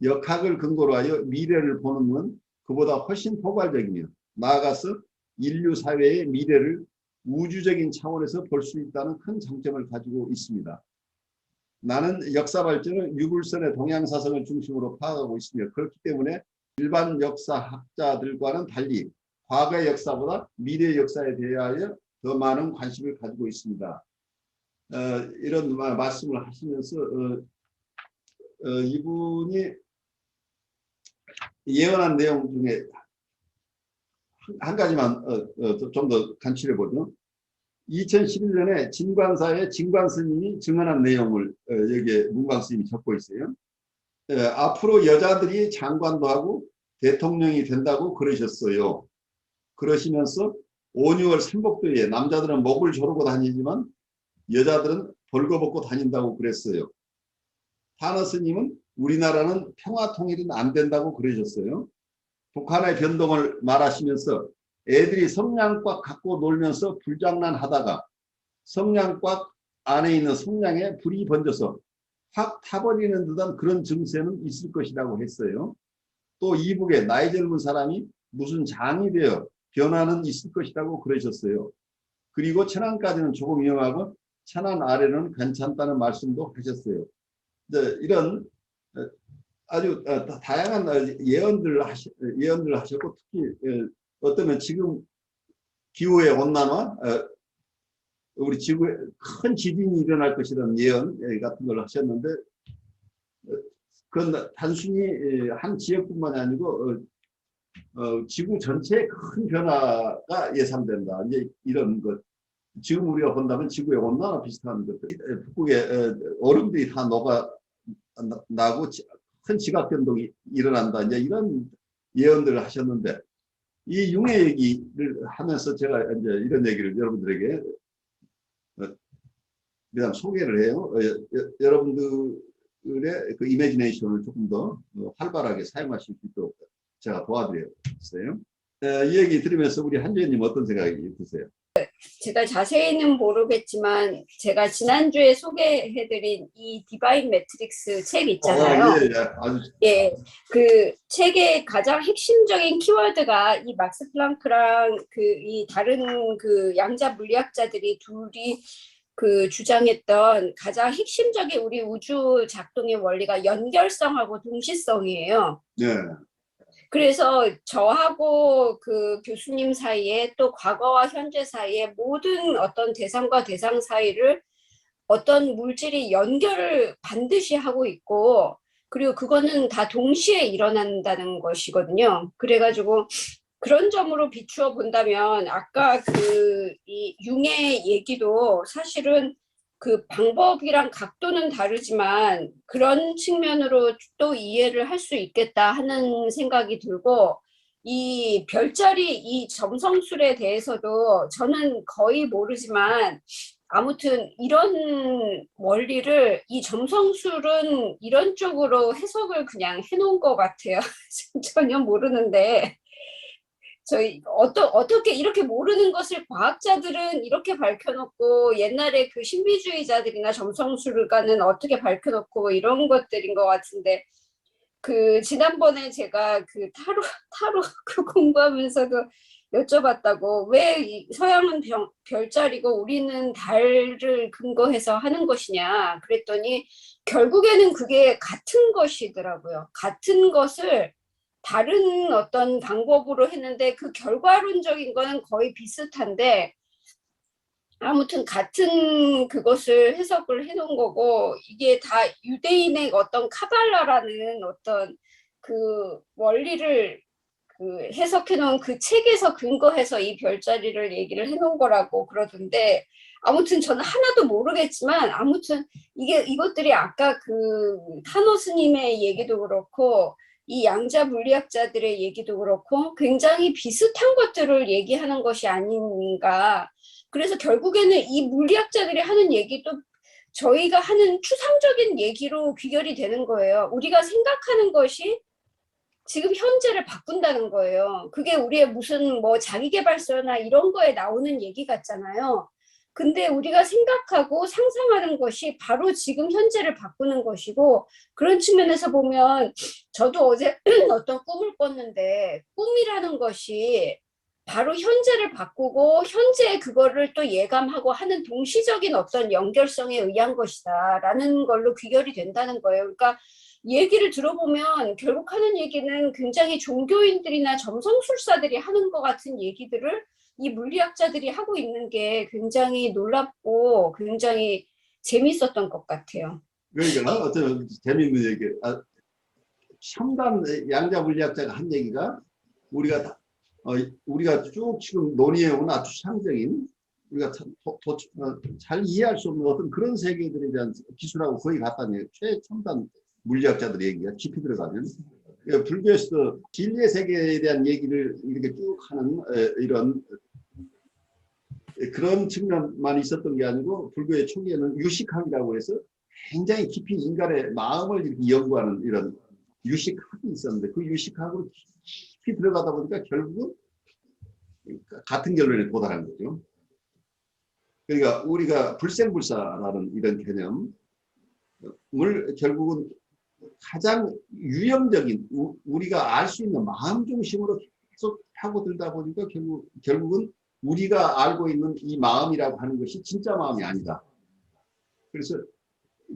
역학을 근거로 하여 미래를 보는 눈은 그보다 훨씬 포괄적이며 나아가서 인류 사회의 미래를 우주적인 차원에서 볼 수 있다는 큰 장점을 가지고 있습니다. 나는 역사 발전을 유불선의 동양사성을 중심으로 파악하고 있으며 그렇기 때문에 일반 역사학자들과는 달리 과거의 역사보다 미래의 역사에 대하여 더 많은 관심을 가지고 있습니다. 이런 말씀을 하시면서 이분이 예언한 내용 중에 한 가지만 좀 더 간추려 보죠. 2011년에 진관사의 진관 스님이 증언한 내용을 여기에 문광 스님이 적고 있어요. 앞으로 여자들이 장관도 하고 대통령이 된다고 그러셨어요. 그러시면서 5, 6월 삼복도에 남자들은 목을 조르고 다니지만 여자들은 벌거벗고 다닌다고 그랬어요. 타너 스님은 우리나라는 평화 통일은 안 된다고 그러셨어요. 북한의 변동을 말하시면서 애들이 성냥꽉 갖고 놀면서 불장난 하다가 성냥꽉 안에 있는 성냥에 불이 번져서 확 타버리는 듯한 그런 증세는 있을 것이라고 했어요. 또 이북에 나이 젊은 사람이 무슨 장이 되어 변화는 있을 것이라고 그러셨어요. 그리고 천안까지는 조금 위험하고 천안 아래는 괜찮다는 말씀도 하셨어요. 이런 아주 다양한 예언들을 하셨고 특히 어쩌면 지금 기후의 온난화, 우리 지구에 큰 지진이 일어날 것이라는 예언 같은 걸 하셨는데 그건 단순히 한 지역뿐만이 아니고 지구 전체에 큰 변화가 예상된다. 이제 이런 것. 지금 우리가 본다면 지구의 온난화 비슷한 것들. 북극에 얼음들이 다 나고 큰 지각 변동이 일어난다. 이제 이런 예언들을 하셨는데 이 융해 얘기를 하면서 제가 이제 이런 얘기를 여러분들에게 그냥 소개를 해요. 여러분들의 그 이미지네이션을 조금 더 활발하게 사용하실 수 있도록 제가 도와드렸어요. 이 얘기 들으면서 우리 한주연님 어떤 생각이 드세요? 제가 자세히는 모르겠지만 제가 지난주에 소개해드린 이 디바인 매트릭스 책 있잖아요. 예, 예. 아주 예, 그 책의 가장 핵심적인 키워드가 이 막스 플랑크랑 이 다른 그 양자 물리학자들이 둘이 그 주장했던 가장 핵심적인 우리 우주 작동의 원리가 연결성하고 동시성이에요. 네. 그래서 저하고 그 교수님 사이에 또 과거와 현재 사이에 모든 어떤 대상과 대상 사이를 어떤 물질이 연결을 반드시 하고 있고 그리고 그거는 다 동시에 일어난다는 것이거든요. 그래가지고 그런 점으로 비추어 본다면 아까 이 융의 얘기도 사실은 그 방법이랑 각도는 다르지만 그런 측면으로 또 이해를 할 수 있겠다 하는 생각이 들고 이 별자리 이 점성술에 대해서도 저는 거의 모르지만 아무튼 이런 원리를 이 점성술은 이런 쪽으로 해석을 그냥 해놓은 것 같아요. 전혀 모르는데 저희 어떻게 이렇게 모르는 것을 과학자들은 이렇게 밝혀놓고 옛날에 그 신비주의자들이나 점성술가는 어떻게 밝혀놓고 이런 것들인 것 같은데 그 지난번에 제가 그 타로 그 공부하면서도 여쭤봤다고 왜 서양은 별자리고 우리는 달을 근거해서 하는 것이냐 그랬더니 결국에는 그게 같은 것이더라고요. 같은 것을 다른 어떤 방법으로 했는데 그 결과론적인 거는 거의 비슷한데 아무튼 같은 그것을 해석을 해놓은 거고 이게 다 유대인의 어떤 카발라라는 어떤 그 원리를 그 해석해놓은 그 책에서 근거해서 이 별자리를 얘기를 해놓은 거라고 그러던데 아무튼 저는 하나도 모르겠지만 아무튼 이것들이 아까 그 타노 스님의 얘기도 그렇고 이 양자 물리학자들의 얘기도 그렇고 굉장히 비슷한 것들을 얘기하는 것이 아닌가. 그래서 결국에는 이 물리학자들이 하는 얘기도 저희가 하는 추상적인 얘기로 귀결이 되는 거예요. 우리가 생각하는 것이 지금 현재를 바꾼다는 거예요. 그게 우리의 무슨 뭐 자기계발서나 이런 거에 나오는 얘기 같잖아요. 근데 우리가 생각하고 상상하는 것이 바로 지금 현재를 바꾸는 것이고, 그런 측면에서 보면 저도 어제 어떤 꿈을 꿨는데, 꿈이라는 것이 바로 현재를 바꾸고 현재의 그거를 또 예감하고 하는 동시적인 어떤 연결성에 의한 것이다라는 걸로 귀결이 된다는 거예요. 그러니까 얘기를 들어보면 결국 하는 얘기는 굉장히 종교인들이나 점성술사들이 하는 것 같은 얘기들을 이 물리학자들이 하고 있는 게 굉장히 놀랍고 굉장히 재밌었던 것 같아요. 그러니까 어떤 재미있는 얘기. 첨단 양자 물리학자가 한 얘기가 우리가 쭉 지금 논의해온 아주 추상적인 우리가 잘 이해할 수 없는 어떤 그런 세계들에 대한 기술하고 거의 같다는 얘기예요. 최첨단 물리학자들의 얘기가 깊이 들어가면 불교에서도 진리의 세계에 대한 얘기를 이렇게 쭉 하는 이런 그런 측면만 있었던 게 아니고 불교의 초기에는 유식학이라고 해서 굉장히 깊이 인간의 마음을 이렇게 연구하는 이런 유식학이 있었는데 그 유식학으로 깊이 들어가다 보니까 결국은 같은 결론에 도달한 거죠. 그러니까 우리가 불생불사라는 이런 개념을 결국은 가장 유형적인 우리가 알 수 있는 마음 중심으로 계속 파고들다 보니까 결국은 우리가 알고 있는 이 마음이라고 하는 것이 진짜 마음이 아니다. 그래서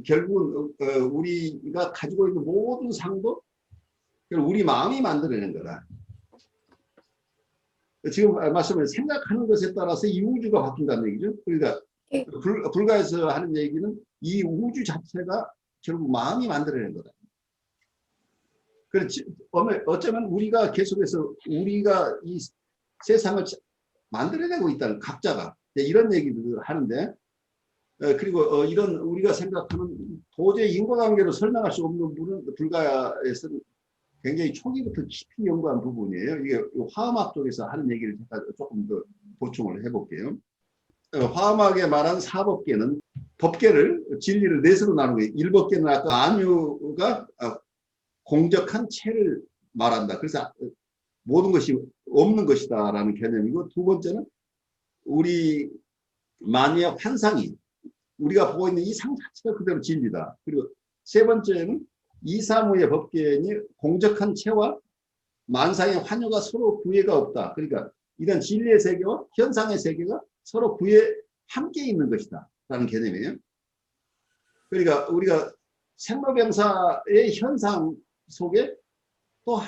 결국은 우리가 가지고 있는 모든 상도 우리 마음이 만들어낸 거다. 지금 말씀을 생각하는 것에 따라서 이 우주가 바뀐다는 얘기죠. 그러니까 불가에서 하는 얘기는 이 우주 자체가 결국 마음이 만들어낸 거다. 그렇지. 어쩌면 우리가 계속해서 우리가 이 세상을 만들어내고 있다는 각자가 이런 얘기를 하는데 그리고 이런 우리가 생각하는 도저히 인과관계로 설명할 수 없는 부분은 불가에서는 굉장히 초기부터 깊이 연구한 부분이에요. 이게 화음학 쪽에서 하는 얘기를 제가 조금 더 보충을 해볼게요. 화음학에 말한 사법계는 법계를 진리를 넷으로 나누는 거예요. 1법계는 아까 만유가 공적한 체를 말한다. 그래서 모든 것이 없는 것이다라는 개념이고 두 번째는 우리 만유의 환상이 우리가 보고 있는 이 상 자체가 그대로 진리다. 그리고 세 번째는 이사무의 법계니 공적한 체와 만상의 환유가 서로 구애가 없다. 그러니까 이런 진리의 세계와 현상의 세계가 서로 구애 함께 있는 것이다. 라는 개념이에요. 그러니까 우리가 생로병사의 현상 속에 또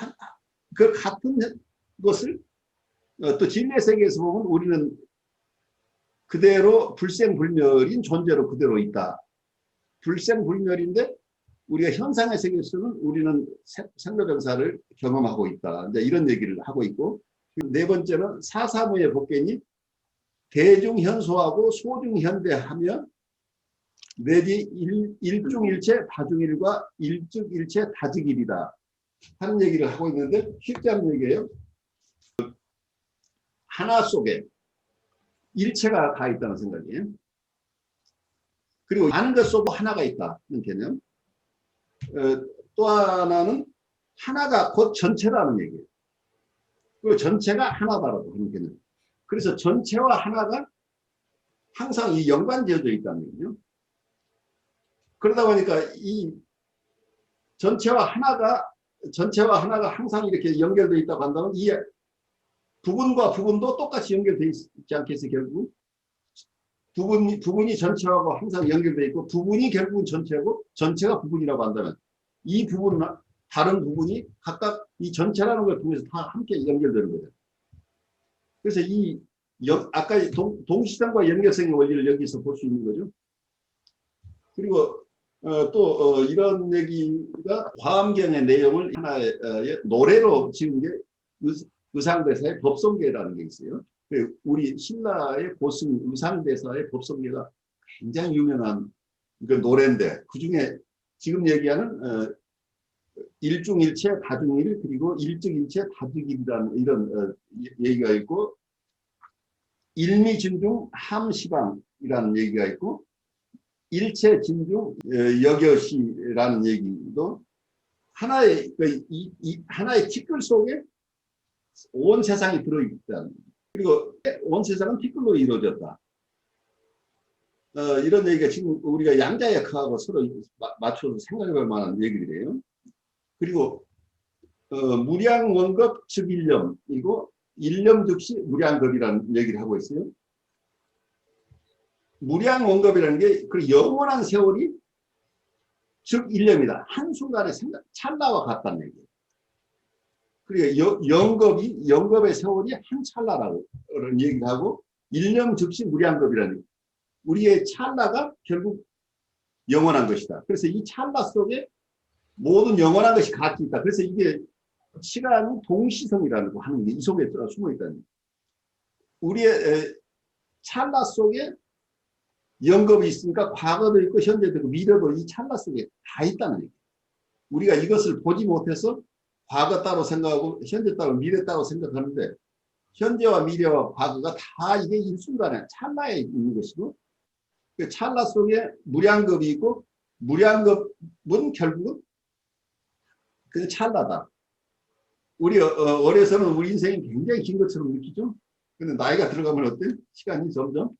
그 같은 것을 또 진리의 세계에서 보면 우리는 그대로 불생불멸인 존재로 그대로 있다. 불생불멸인데 우리가 현상의 세계에서는 우리는 생로병사를 경험하고 있다. 이제 이런 얘기를 하고 있고 네 번째는 사사무의 법계니 대중현소하고 소중현대하며 내지 일중일체 다중일과 일즉일체 다즉일이다 하는 얘기를 하고 있는데 쉽지 않은 얘기예요. 하나 속에 일체가 다 있다는 생각이에요. 그리고 아는 것 속에 하나가 있다는 개념. 또 하나는 하나가 곧 전체라는 얘기예요. 그리고 전체가 하나다라고 하는 개념. 그래서 전체와 하나가 항상 이 연관지어져 있다는 얘기죠. 그러다 보니까 이 전체와 하나가 항상 이렇게 연결되어 있다고 한다면 이 부분과 부분도 똑같이 연결되어 있지 않겠어요, 결국? 부분이 전체하고 항상 연결되어 있고 부분이 결국은 전체하고 전체가 부분이라고 한다면 이 부분은 다른 부분이 각각 이 전체라는 걸 통해서 다 함께 연결되는 거죠. 그래서 아까 동시성과 연결성의 원리를 여기서 볼 수 있는 거죠. 그리고 또 이런 얘기가 화엄경의 내용을 하나의 노래로 지은 게 의상대사의 법성계라는 게 있어요. 우리 신라의 고승 의상대사의 법성계가 굉장히 유명한 그 노래인데 그중에 지금 얘기하는 일중일체 다중일 그리고 일증일체 다득일이라는 이런 얘기가 있고 일미진중 함시방이라는 얘기가 있고 일체진중 여겨시라는 얘기도 하나의 하나의 티끌 속에 온 세상이 들어있다. 그리고 온 세상은 티끌로 이루어졌다. 이런 얘기가 지금 우리가 양자역학하고 서로 맞춰서 생각해볼 만한 얘기들이에요. 그리고 무량원급 즉 일념이고 일념 즉시 무량겁이라는 얘기를 하고 있어요. 무량원급이라는 게 그 영원한 세월이 즉 일념이다. 한순간의 생각, 찰나와 같다는 얘기예요. 그리고 영겁의 세월이 한 찰나라고 얘기를 하고 일념 즉시 무량겁이라는 얘기. 우리의 찰나가 결국 영원한 것이다. 그래서 이 찰나 속에 모든 영원한 것이 같이 있다. 그래서 이게 시간은 동시성이라는 거 하는 게 이 속에 숨어 있다는 거예요. 우리의 찰나 속에 영겁이 있으니까 과거도 있고 현재도 있고 미래도 이 찰나 속에 다 있다는 얘기예요. 우리가 이것을 보지 못해서 과거 따로 생각하고 현재 따로 미래 따로 생각하는데 현재와 미래와 과거가 다 이게 일순간에 찰나에 있는 것이고 그 찰나 속에 무량겁이 있고 무량겁은 결국은 그 찰나다. 우리 어려서는 우리 인생이 굉장히 긴 것처럼 느끼죠. 근데 나이가 들어가면 어때? 시간이 점점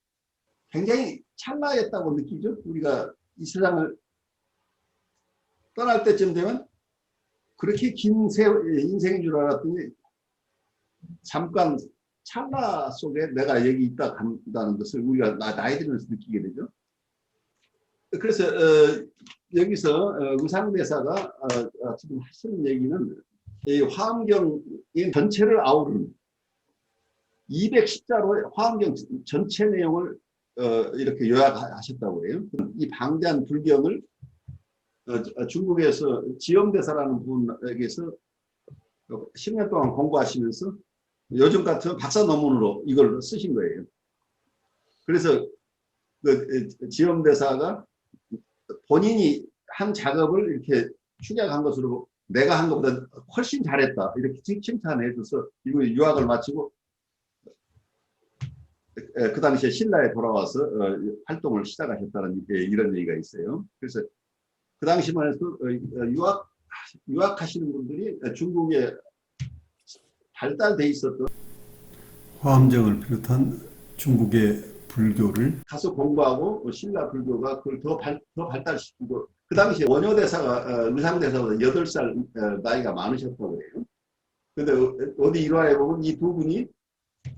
굉장히 찰나였다고 느끼죠. 우리가 이 세상을 떠날 때쯤 되면 그렇게 긴 인생인 줄 알았더니 잠깐 찰나 속에 내가 여기 있다 간다는 것을 우리가 나이 들면서 느끼게 되죠. 그래서 여기서 의상대사가 지금 하시는 얘기는 이 화엄경 전체를 아우르는 210자로의 화엄경 전체 내용을 이렇게 요약하셨다고 해요. 이 방대한 불경을 중국에서 지엄대사라는 분에게서 10년 동안 공부하시면서 요즘 같은 박사 논문으로 이걸 쓰신 거예요. 그래서 그 지엄대사가 본인이 한 작업을 이렇게 축약한 것으로 내가 한 것보다 훨씬 잘했다 이렇게 칭찬해 줘서 이거 유학을 마치고 그 당시에 신라에 돌아와서 활동을 시작하셨다는 이런 얘기가 있어요. 그래서 그 당시만 해도 유학하시는 분들이 중국에 발달돼 있었던 화엄경을 비롯한 중국의 불교를 가서 공부하고 신라 불교가 그걸 더 발달시키고 그 당시에 원효대사가 의상대사보다 8살 나이가 많으셨다고 해요. 근데 어디 일화에 보면 이 두 분이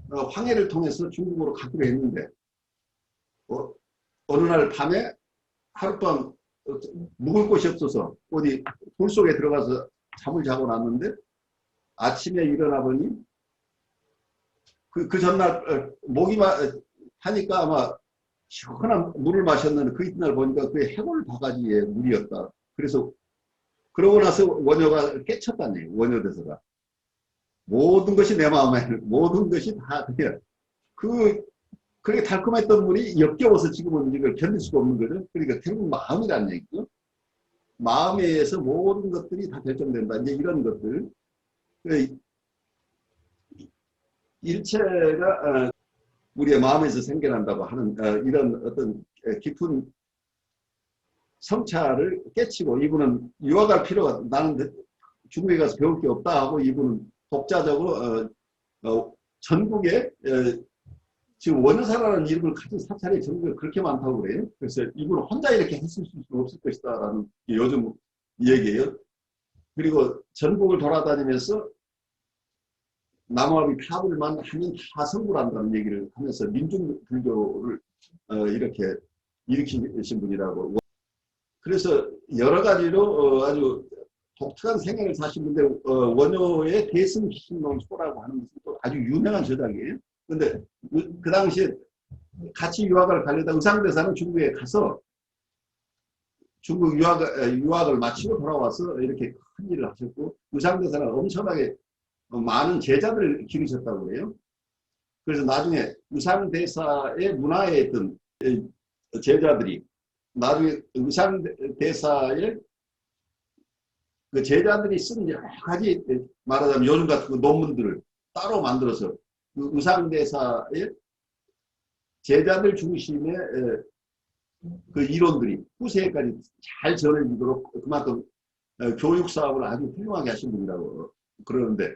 황해를 통해서 중국으로 가기로 했는데 어느 날 밤에 하룻밤 묵을 곳이 없어서 어디 돌 속에 들어가서 잠을 자고 났는데 아침에 일어나 보니 그 전날 목이 하니까 아마 시원한 물을 마셨는데 그 이튿날 보니까 그게 해골 바가지의 물이었다. 그래서 그러고 나서 원효가 깨쳤다네요. 원효대사가. 모든 것이 내 마음에 모든 것이 다 그냥 그렇게 달콤했던 물이 역겨워서 지금은 이걸 견딜 수가 없는 거죠. 그러니까 결국 마음이라는 얘기죠. 마음에 의해서 모든 것들이 다 결정된다. 이제 이런 것들. 일체가 우리의 마음에서 생겨난다고 하는 이런 어떤 깊은 성찰을 깨치고 이분은 유학할 필요가 나는 중국에 가서 배울 게 없다 하고 이분은 독자적으로 전국에 지금 원효사라는 이름을 가진 사찰이 전국에 그렇게 많다고 그래요. 그래서 이분은 혼자 이렇게 했을 수 없을 것이다라는 게 요즘 얘기예요. 그리고 전국을 돌아다니면서 남아비 파불만 하면 다 성불한다는 얘기를 하면서 민중불교를 이렇게 일으키신 분이라고. 그래서 여러 가지로 아주 독특한 생애를 사신 분데 원효의 대승신론소라고 하는 것은 또 아주 유명한 저작이에요. 근데 그 당시에 같이 유학을 가려다 의상대사는 중국에 가서 중국 유학을 마치고 돌아와서 이렇게 큰 일을 하셨고 의상대사는 엄청나게 많은 제자들을 기르셨다고 그래요. 그래서 나중에 의상대사의 문화에 있던 제자들이 나중에 의상대사의 그 제자들이 쓴 여러 가지 말하자면 요즘 같은 그 논문들을 따로 만들어서 그 의상대사의 제자들 중심의 그 이론들이 후세까지 잘 전해지도록 그만큼 교육 사업을 아주 훌륭하게 하신 분이라고 그러는데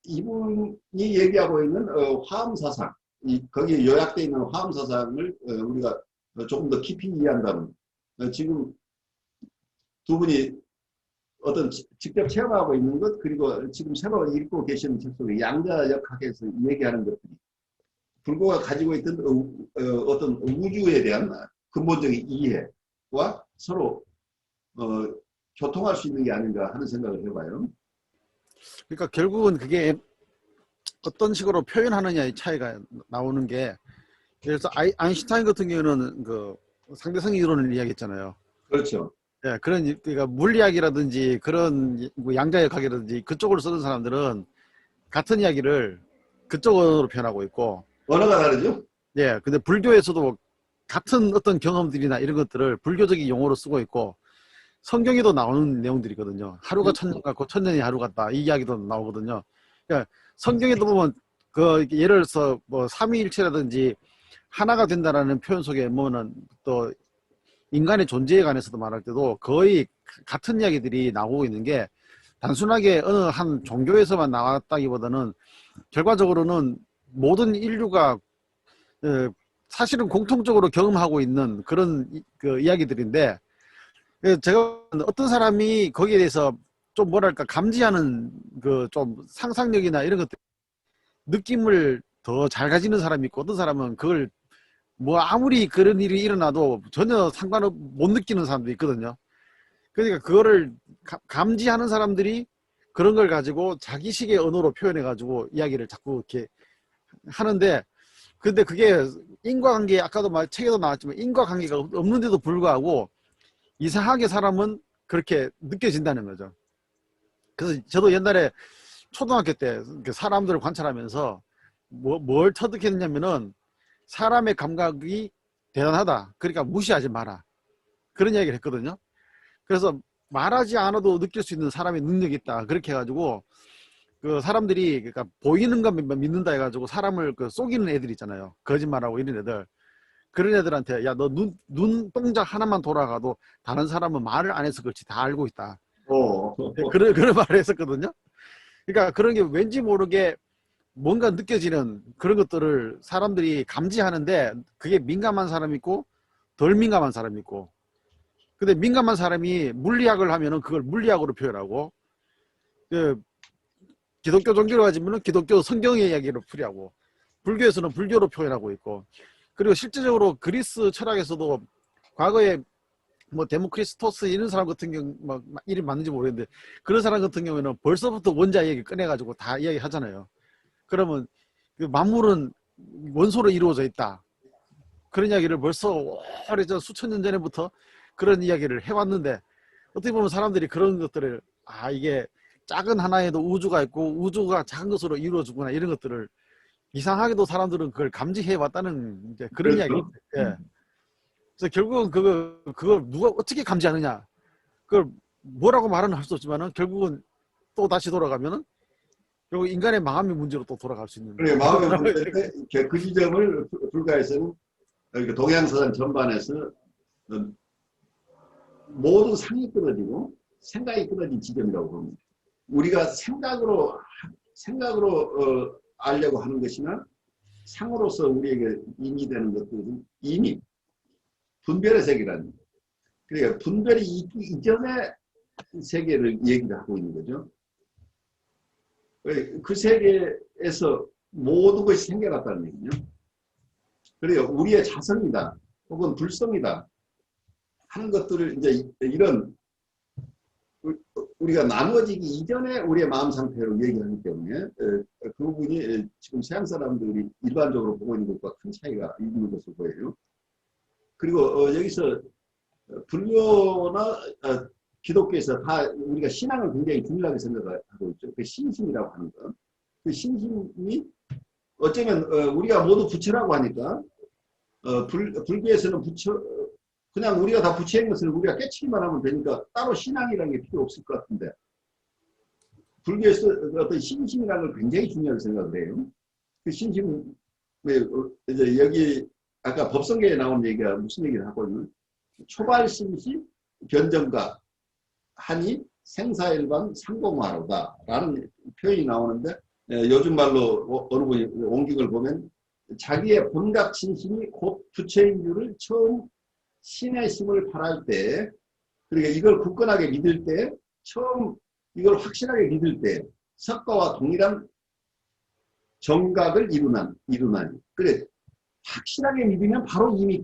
이분이 얘기하고 있는 화엄사상, 거기에 요약되어 있는 화엄사상을 우리가 조금 더 깊이 이해한다면 지금 두 분이 어떤 직접 체험하고 있는 것 그리고 지금 새로 읽고 계시는 책 속에 양자역학에서 얘기하는 것들이 불교가 가지고 있던 어떤 우주에 대한 근본적인 이해와 서로 교통할 수 있는 게 아닌가 하는 생각을 해봐요. 그러니까 결국은 그게 어떤 식으로 표현하느냐의 차이가 나오는 게, 그래서 아인슈타인 같은 경우는 그 상대성 이론을 이야기했잖아요. 그렇죠. 예, 그러니까 물리학이라든지 그런 뭐 양자역학이라든지 그쪽으로 쓰는 사람들은 같은 이야기를 그쪽 언어로 표현하고 있고, 언어가 다르죠? 예, 근데 불교에서도 같은 어떤 경험들이나 이런 것들을 불교적인 용어로 쓰고 있고, 성경에도 나오는 내용들이거든요. 하루가 천년 같고 천년이 하루 같다, 이 이야기도 나오거든요. 그러니까 성경에도 보면 그 예를 들어서 뭐 삼위일체라든지 하나가 된다라는 표현 속에 뭐는 또 인간의 존재에 관해서도 말할 때도 거의 같은 이야기들이 나오고 있는 게, 단순하게 어느 한 종교에서만 나왔다기보다는 결과적으로는 모든 인류가 사실은 공통적으로 경험하고 있는 그런 그 이야기들인데, 제가 어떤 사람이 거기에 대해서 좀 뭐랄까 감지하는 그 좀 상상력이나 이런 것들 느낌을 더 잘 가지는 사람이 있고, 어떤 사람은 그걸 뭐 아무리 그런 일이 일어나도 전혀 상관을 못 느끼는 사람도 있거든요. 그러니까 그거를 감지하는 사람들이 그런 걸 가지고 자기식의 언어로 표현해 가지고 이야기를 자꾸 이렇게 하는데, 근데 그게 인과관계, 아까도 책에도 나왔지만 인과관계가 없는데도 불구하고 이상하게 사람은 그렇게 느껴진다는 거죠. 그래서 저도 옛날에 초등학교 때 사람들을 관찰하면서 뭘 터득했냐면은, 사람의 감각이 대단하다, 그러니까 무시하지 마라, 그런 이야기를 했거든요. 그래서 말하지 않아도 느낄 수 있는 사람의 능력이 있다, 그렇게 해가지고 그 사람들이 그러니까 보이는 것만 믿는다 해가지고 사람을 그 속이는 애들 있잖아요. 거짓말하고 이런 애들, 그런 애들한테 야, 너 눈 동작 하나만 돌아가도 다른 사람은 말을 안 해서 그렇지 다 알고 있다, 그런 말을 했었거든요. 그러니까 그런 게 왠지 모르게 뭔가 느껴지는 그런 것들을 사람들이 감지하는데, 그게 민감한 사람이 있고 덜 민감한 사람이 있고, 근데 민감한 사람이 물리학을 하면은 그걸 물리학으로 표현하고, 그 기독교 종교로 가지면은 기독교 성경의 이야기로 풀이하고, 불교에서는 불교로 표현하고 있고, 그리고 실제적으로 그리스 철학에서도 과거에 뭐 데모크리스토스 이런 사람 같은 경우 뭐 이름 맞는지 모르겠는데, 그런 사람 같은 경우에는 벌써부터 원자 얘기 꺼내가지고 다 이야기 하잖아요. 그러면 그 만물은 원소로 이루어져 있다, 그런 이야기를 벌써 오래전 수천 년 전에부터 그런 이야기를 해왔는데, 어떻게 보면 사람들이 그런 것들을 이게 작은 하나에도 우주가 있고 우주가 작은 것으로 이루어지구나, 이런 것들을 이상하게도 사람들은 그걸 감지해 왔다는 이제 그런 그렇죠. 이야기. 예. 그래서 결국은 그걸 누가 어떻게 감지하느냐, 그걸 뭐라고 말은 할 수 없지만은 결국은 또 다시 돌아가면은 결국 인간의 마음의 문제로 또 돌아갈 수 있는. 그래, 마음의 문제인데 그 지점을 불가에서는 동양사상 전반에서 모든 상이 끊어지고 생각이 끊어진 지점이라고 봅니다. 우리가 생각으로 알려고 하는 것이나 상으로서 우리에게 인지되는 것들은 이미 분별의 세계라는, 그러니까 분별이 있기 이전의 세계를 얘기를 하고 있는 거죠. 그 세계에서 모든 것이 생겨났다는 얘기죠. 그래요. 우리의 자성이다 혹은 불성이다 하는 것들을 이제 이런 우리가 나눠지기 이전에 우리의 마음 상태로 얘기하기 때문에 그 부분이 지금 서양 사람들이 일반적으로 보고 있는 것과 큰 차이가 있는 것으로 보여요. 그리고 여기서 불교나 기독교에서 다 우리가 신앙을 굉장히 중요하게 생각하고 있죠. 그 신심이라고 하는 것. 그 신심이 어쩌면 우리가 모두 부처라고 하니까 불교에서는 그냥 우리가 다 부처인 것을 우리가 깨치기만 하면 되니까 따로 신앙이라는 게 필요 없을 것 같은데, 불교에서 어떤 신심이라는 걸 굉장히 중요하게 생각을 해요. 그 신심, 이제 여기 아까 법성계에 나온 얘기가 무슨 얘기를 하고 있는, 초발심시 변정각 하니 생사일반 상공화로다 라는 표현이 나오는데, 요즘 말로 어느 분이 옮긴 걸 보면 자기의 본각 진심이 곧 부처인 줄을 처음 신의 심을 발할 때, 그러니까 이걸 굳건하게 믿을 때, 처음 이걸 확실하게 믿을 때 석가와 동일한 정각을 이루나니. 그래, 확실하게 믿으면 바로 이미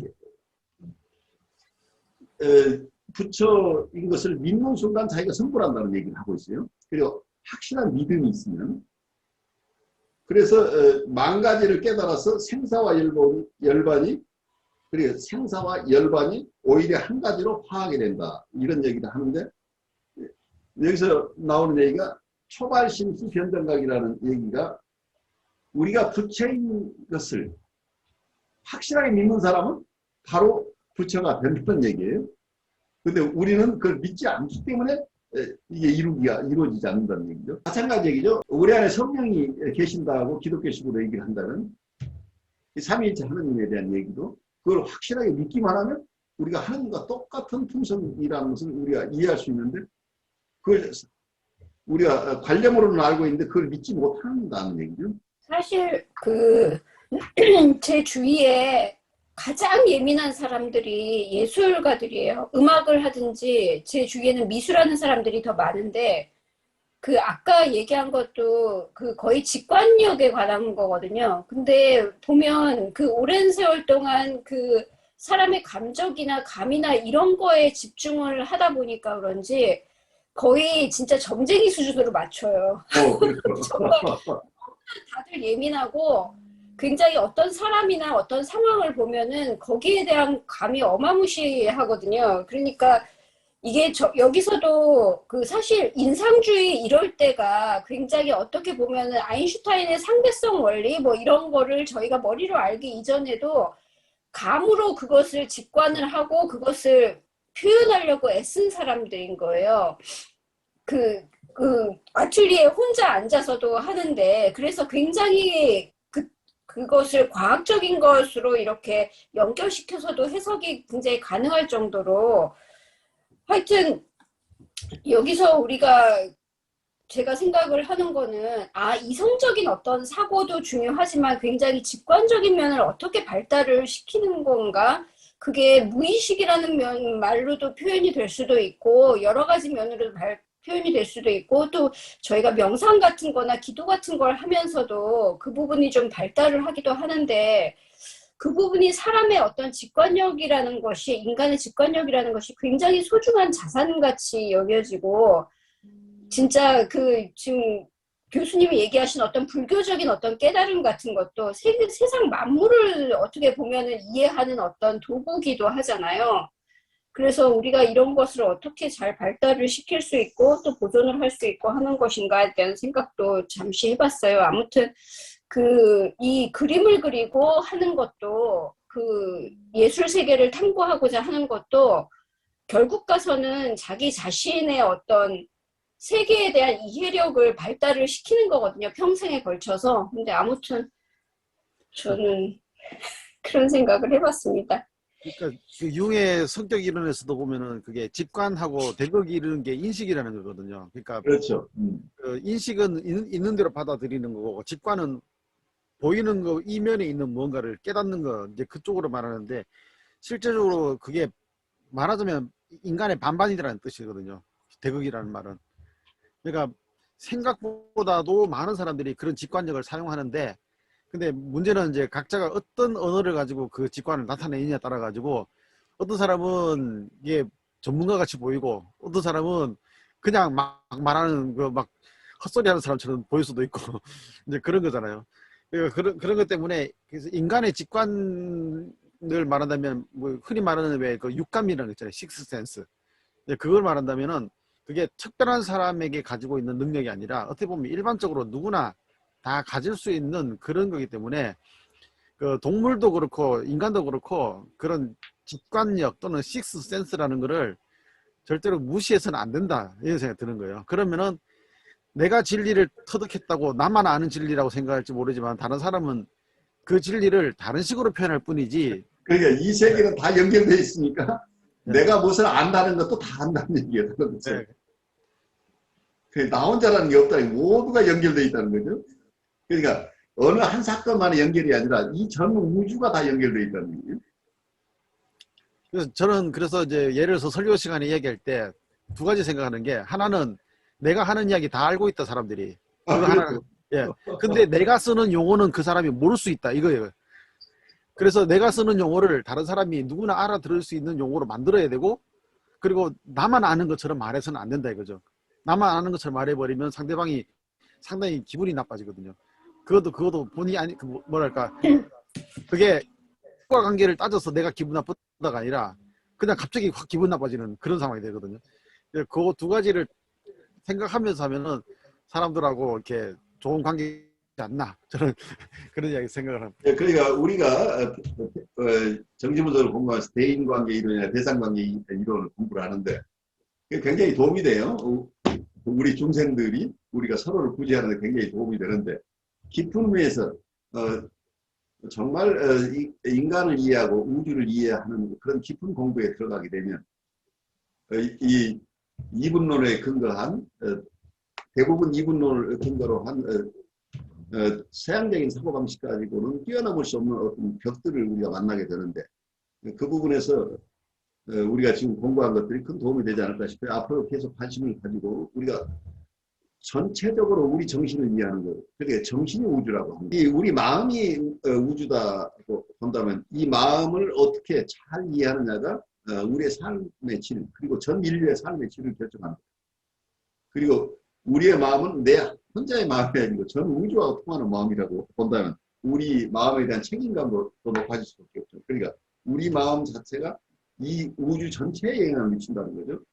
부처인 것을 믿는 순간 자기가 성불한다는 얘기를 하고 있어요. 그리고 확실한 믿음이 있으면. 그래서 만 가지를 깨달아서 생사와 열반이, 그리고 생사와 열반이 오히려 한 가지로 화하게 된다, 이런 얘기를 하는데, 여기서 나오는 얘기가 초발심시 변정각이라는 얘기가, 우리가 부처인 것을 확실하게 믿는 사람은 바로 부처가 된다는 얘기예요. 근데 우리는 그걸 믿지 않기 때문에 이게 이루어지지 않는다는 얘기죠. 마찬가지 얘기죠. 우리 안에 성령이 계신다고 기독교식으로 얘기를 한다면, 이 삼위일체 하느님에 대한 얘기도 그걸 확실하게 믿기만 하면 우리가 하느님과 똑같은 품성이라는 것을 우리가 이해할 수 있는데, 그걸 우리가 관념으로는 알고 있는데 그걸 믿지 못한다는 얘기죠. 사실 제 주위에 가장 예민한 사람들이 예술가들이에요. 음악을 하든지, 제 주위에는 미술하는 사람들이 더 많은데, 아까 얘기한 것도 거의 직관력에 관한 거거든요. 근데 보면 오랜 세월 동안 사람의 감정이나 감이나 이런 거에 집중을 하다 보니까 그런지 거의 진짜 점쟁이 수준으로 맞춰요. 정말 다들 예민하고, 굉장히 어떤 사람이나 어떤 상황을 보면은 거기에 대한 감이 어마무시하거든요. 그러니까 이게 여기서도 사실 인상주의 이럴 때가 굉장히 어떻게 보면은 아인슈타인의 상대성 원리 뭐 이런 거를 저희가 머리로 알기 이전에도 감으로 그것을 직관을 하고 그것을 표현하려고 애쓴 사람들인 거예요. 아틀리에 혼자 앉아서도 하는데, 그래서 굉장히 그것을 과학적인 것으로 이렇게 연결시켜서도 해석이 굉장히 가능할 정도로, 하여튼 여기서 제가 생각을 하는 거는, 이성적인 어떤 사고도 중요하지만 굉장히 직관적인 면을 어떻게 발달을 시키는 건가? 그게 무의식이라는 말로도 표현이 될 수도 있고, 여러 가지 면으로 표현이 될 수도 있고, 또 저희가 명상 같은 거나 기도 같은 걸 하면서도 그 부분이 좀 발달을 하기도 하는데, 그 부분이 사람의 어떤 직관력이라는 것이, 인간의 직관력이라는 것이 굉장히 소중한 자산같이 여겨지고, 진짜 지금 교수님이 얘기하신 어떤 불교적인 어떤 깨달음 같은 것도 세상 만물을 어떻게 보면은 이해하는 어떤 도구기도 하잖아요. 그래서 우리가 이런 것을 어떻게 잘 발달을 시킬 수 있고 또 보존을 할 수 있고 하는 것인가에 대한 생각도 잠시 해봤어요. 아무튼 이 그림을 그리고 하는 것도, 예술 세계를 탐구하고자 하는 것도 결국 가서는 자기 자신의 어떤 세계에 대한 이해력을 발달을 시키는 거거든요. 평생에 걸쳐서. 근데 아무튼 저는 그런 생각을 해봤습니다. 그러니까 융의 성격 이론에서도 보면은 그게 직관하고 대극이 이르는 게 인식이라는 거거든요. 그러니까 그렇죠. 인식은 있는 대로 받아들이는 거고, 직관은 보이는 거 이면에 있는 뭔가를 깨닫는 거, 이제 그쪽으로 말하는데, 실제적으로 그게 말하자면 인간의 반반이라는 뜻이거든요. 대극이라는 말은. 그러니까 생각보다도 많은 사람들이 그런 직관력을 사용하는데, 근데 문제는 이제 각자가 어떤 언어를 가지고 그 직관을 나타내느냐에 따라 가지고, 어떤 사람은 이게 전문가 같이 보이고, 어떤 사람은 그냥 막 말하는 막 헛소리 하는 사람처럼 보일 수도 있고 이제 그런 거잖아요. 그러니까 그런 것 때문에, 그래서 인간의 직관을 말한다면, 뭐 흔히 말하는 왜 육감이라는 거 있잖아요. 식스센스. 그걸 말한다면은 그게 특별한 사람에게 가지고 있는 능력이 아니라 어떻게 보면 일반적으로 누구나 다 가질 수 있는 그런 거기 때문에, 동물도 그렇고 인간도 그렇고 그런 직관력 또는 식스 센스라는 거를 절대로 무시해서는 안 된다 이런 생각이 드는 거예요. 그러면은 내가 진리를 터득했다고 나만 아는 진리라고 생각할지 모르지만 다른 사람은 그 진리를 다른 식으로 표현할 뿐이지. 그러니까 이 세계는 다 연결되어 있으니까 네. 내가 무엇을 안다는 것도 다 안다는 얘기예요. 네. 나 혼자라는 게 없다니 모두가 연결되어 있다는 거죠. 그러니까 어느 한 사건만의 연결이 아니라 이 전 우주가 다 연결되어 있다는 얘기예요. 그래서 저는 그래서 이제 예를 들어서 설교 시간에 얘기할 때 두 가지 생각하는 게, 하나는 내가 하는 이야기 다 알고 있다 사람들이. 그거 하나. 예. 근데 내가 쓰는 용어는 그 사람이 모를 수 있다 이거예요. 그래서 내가 쓰는 용어를 다른 사람이 누구나 알아들을 수 있는 용어로 만들어야 되고, 그리고 나만 아는 것처럼 말해서는 안 된다 이거죠. 나만 아는 것처럼 말해버리면 상대방이 상당히 기분이 나빠지거든요. 그것도 본인이 아니, 뭐랄까, 그게 과 관계를 따져서 내가 기분 나쁘다가 아니라 그냥 갑자기 확 기분 나빠지는 그런 상황이 되거든요. 그 두 가지를 생각하면서 하면은 사람들하고 이렇게 좋은 관계지 않나, 저는 그런 이야기 생각을 합니다. 그러니까 우리가 정치문서를 공부하면서 대인관계 이론이나 대상관계 이론을 공부를 하는데 굉장히 도움이 돼요. 우리 중생들이 우리가 서로를 구제하는 데 굉장히 도움이 되는데, 깊은 의미에서 정말 인간을 이해하고 우주를 이해하는 그런 깊은 공부에 들어가게 되면 이 이분론에 근거한 대부분 이분론을 근거로 한 서양적인 사고방식 가지고는 뛰어넘을 수 없는 어떤 벽들을 우리가 만나게 되는데, 그 부분에서 우리가 지금 공부한 것들이 큰 도움이 되지 않을까 싶어요. 앞으로 계속 관심을 가지고 우리가 전체적으로 우리 정신을 이해하는 것, 그게 정신이 우주라고 합니다. 이 우리 마음이 우주다고 본다면 이 마음을 어떻게 잘 이해하느냐가 우리의 삶의 질, 그리고 전 인류의 삶의 질을 결정합니다. 그리고 우리의 마음은 내 혼자의 마음이 아니고 전 우주와 통하는 마음이라고 본다면 우리 마음에 대한 책임감도 더 높아질 수밖에 없죠. 그러니까 우리 마음 자체가 이 우주 전체에 영향을 미친다는 거죠.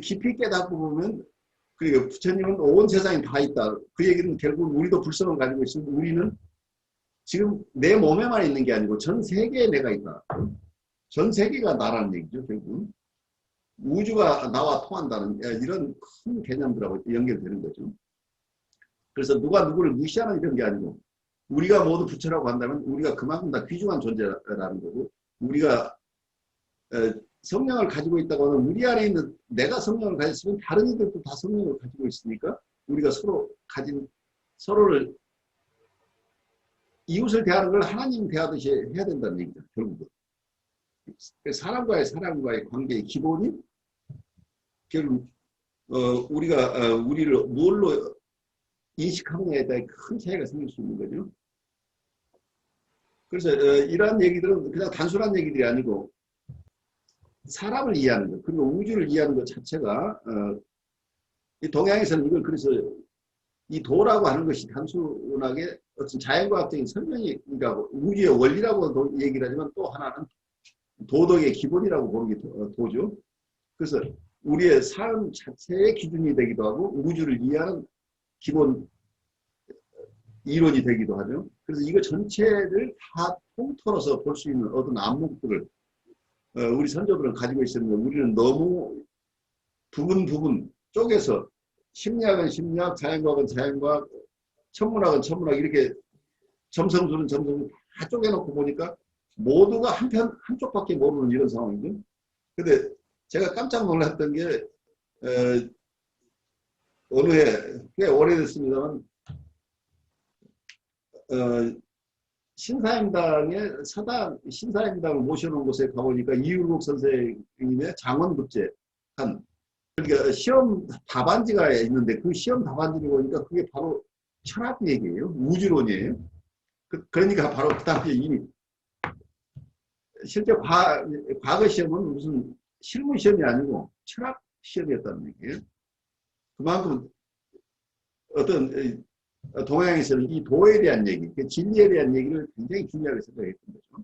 깊이 깨닫고 보면, 그러니까 부처님은 온 세상에 다 있다. 그 얘기는 결국 우리도 불성을 가지고 있으면 우리는 지금 내 몸에만 있는 게 아니고 전 세계에 내가 있다. 전 세계가 나라는 얘기죠. 결국은 우주가 나와 통한다는 이런 큰 개념들하고 연결되는 거죠. 그래서 누가 누구를 무시하는 이런 게 아니고, 우리가 모두 부처라고 한다면 우리가 그만큼 다 귀중한 존재라는 거고, 우리가 성령을 가지고 있다고 하면 우리 안에 있는 내가 성령을 가졌으면 다른 이들도 다 성령을 가지고 있으니까 우리가 서로를 이웃을 대하는 걸 하나님 대하듯이 해야 된다는 얘기죠. 결국은 사람과의 관계의 기본이 결국 우리가 우리를 뭘로 인식하느냐에 따라 큰 차이가 생길 수 있는 거죠. 그래서 이러한 얘기들은 그냥 단순한 얘기들이 아니고 사람을 이해하는 것, 그리고 우주를 이해하는 것 자체가 이 동양에서는 이걸 그래서 이 도라고 하는 것이 단순하게 어떤 자연과학적인 설명이, 그러니까 우주의 원리라고 얘기를 하지만 또 하나는 도덕의 기본이라고 보는 게 도죠. 그래서 우리의 삶 자체의 기준이 되기도 하고 우주를 이해하는 기본 이론이 되기도 하죠. 그래서 이거 전체를 다 통틀어서 볼 수 있는 어떤 안목들을 우리 선조들은 가지고 있었는데, 우리는 너무 부분 쪼개서 심리학은 심리학, 자연과학은 자연과학, 천문학은 천문학 이렇게 점성술은 점성술 다 쪼개놓고 보니까 모두가 한쪽밖에 모르는 이런 상황이죠. 근데 제가 깜짝 놀랐던 게 어느 해, 꽤 오래됐습니다만 신사임당을 모셔놓은 곳에 가보니까 이율국 선생님의 장원급제 그러니까 시험 답안지가 있는데 그 시험 답안지를 보니까 그게 바로 철학 얘기예요. 우주론이에요. 그러니까 바로 그 다음에 이미 실제 과거 시험은 무슨 실무 시험이 아니고 철학 시험이었다는 얘기예요. 그만큼 어떤 동양에서는 이 도에 대한 얘기, 진리에 대한 얘기를 굉장히 중요하게 생각했던 거죠.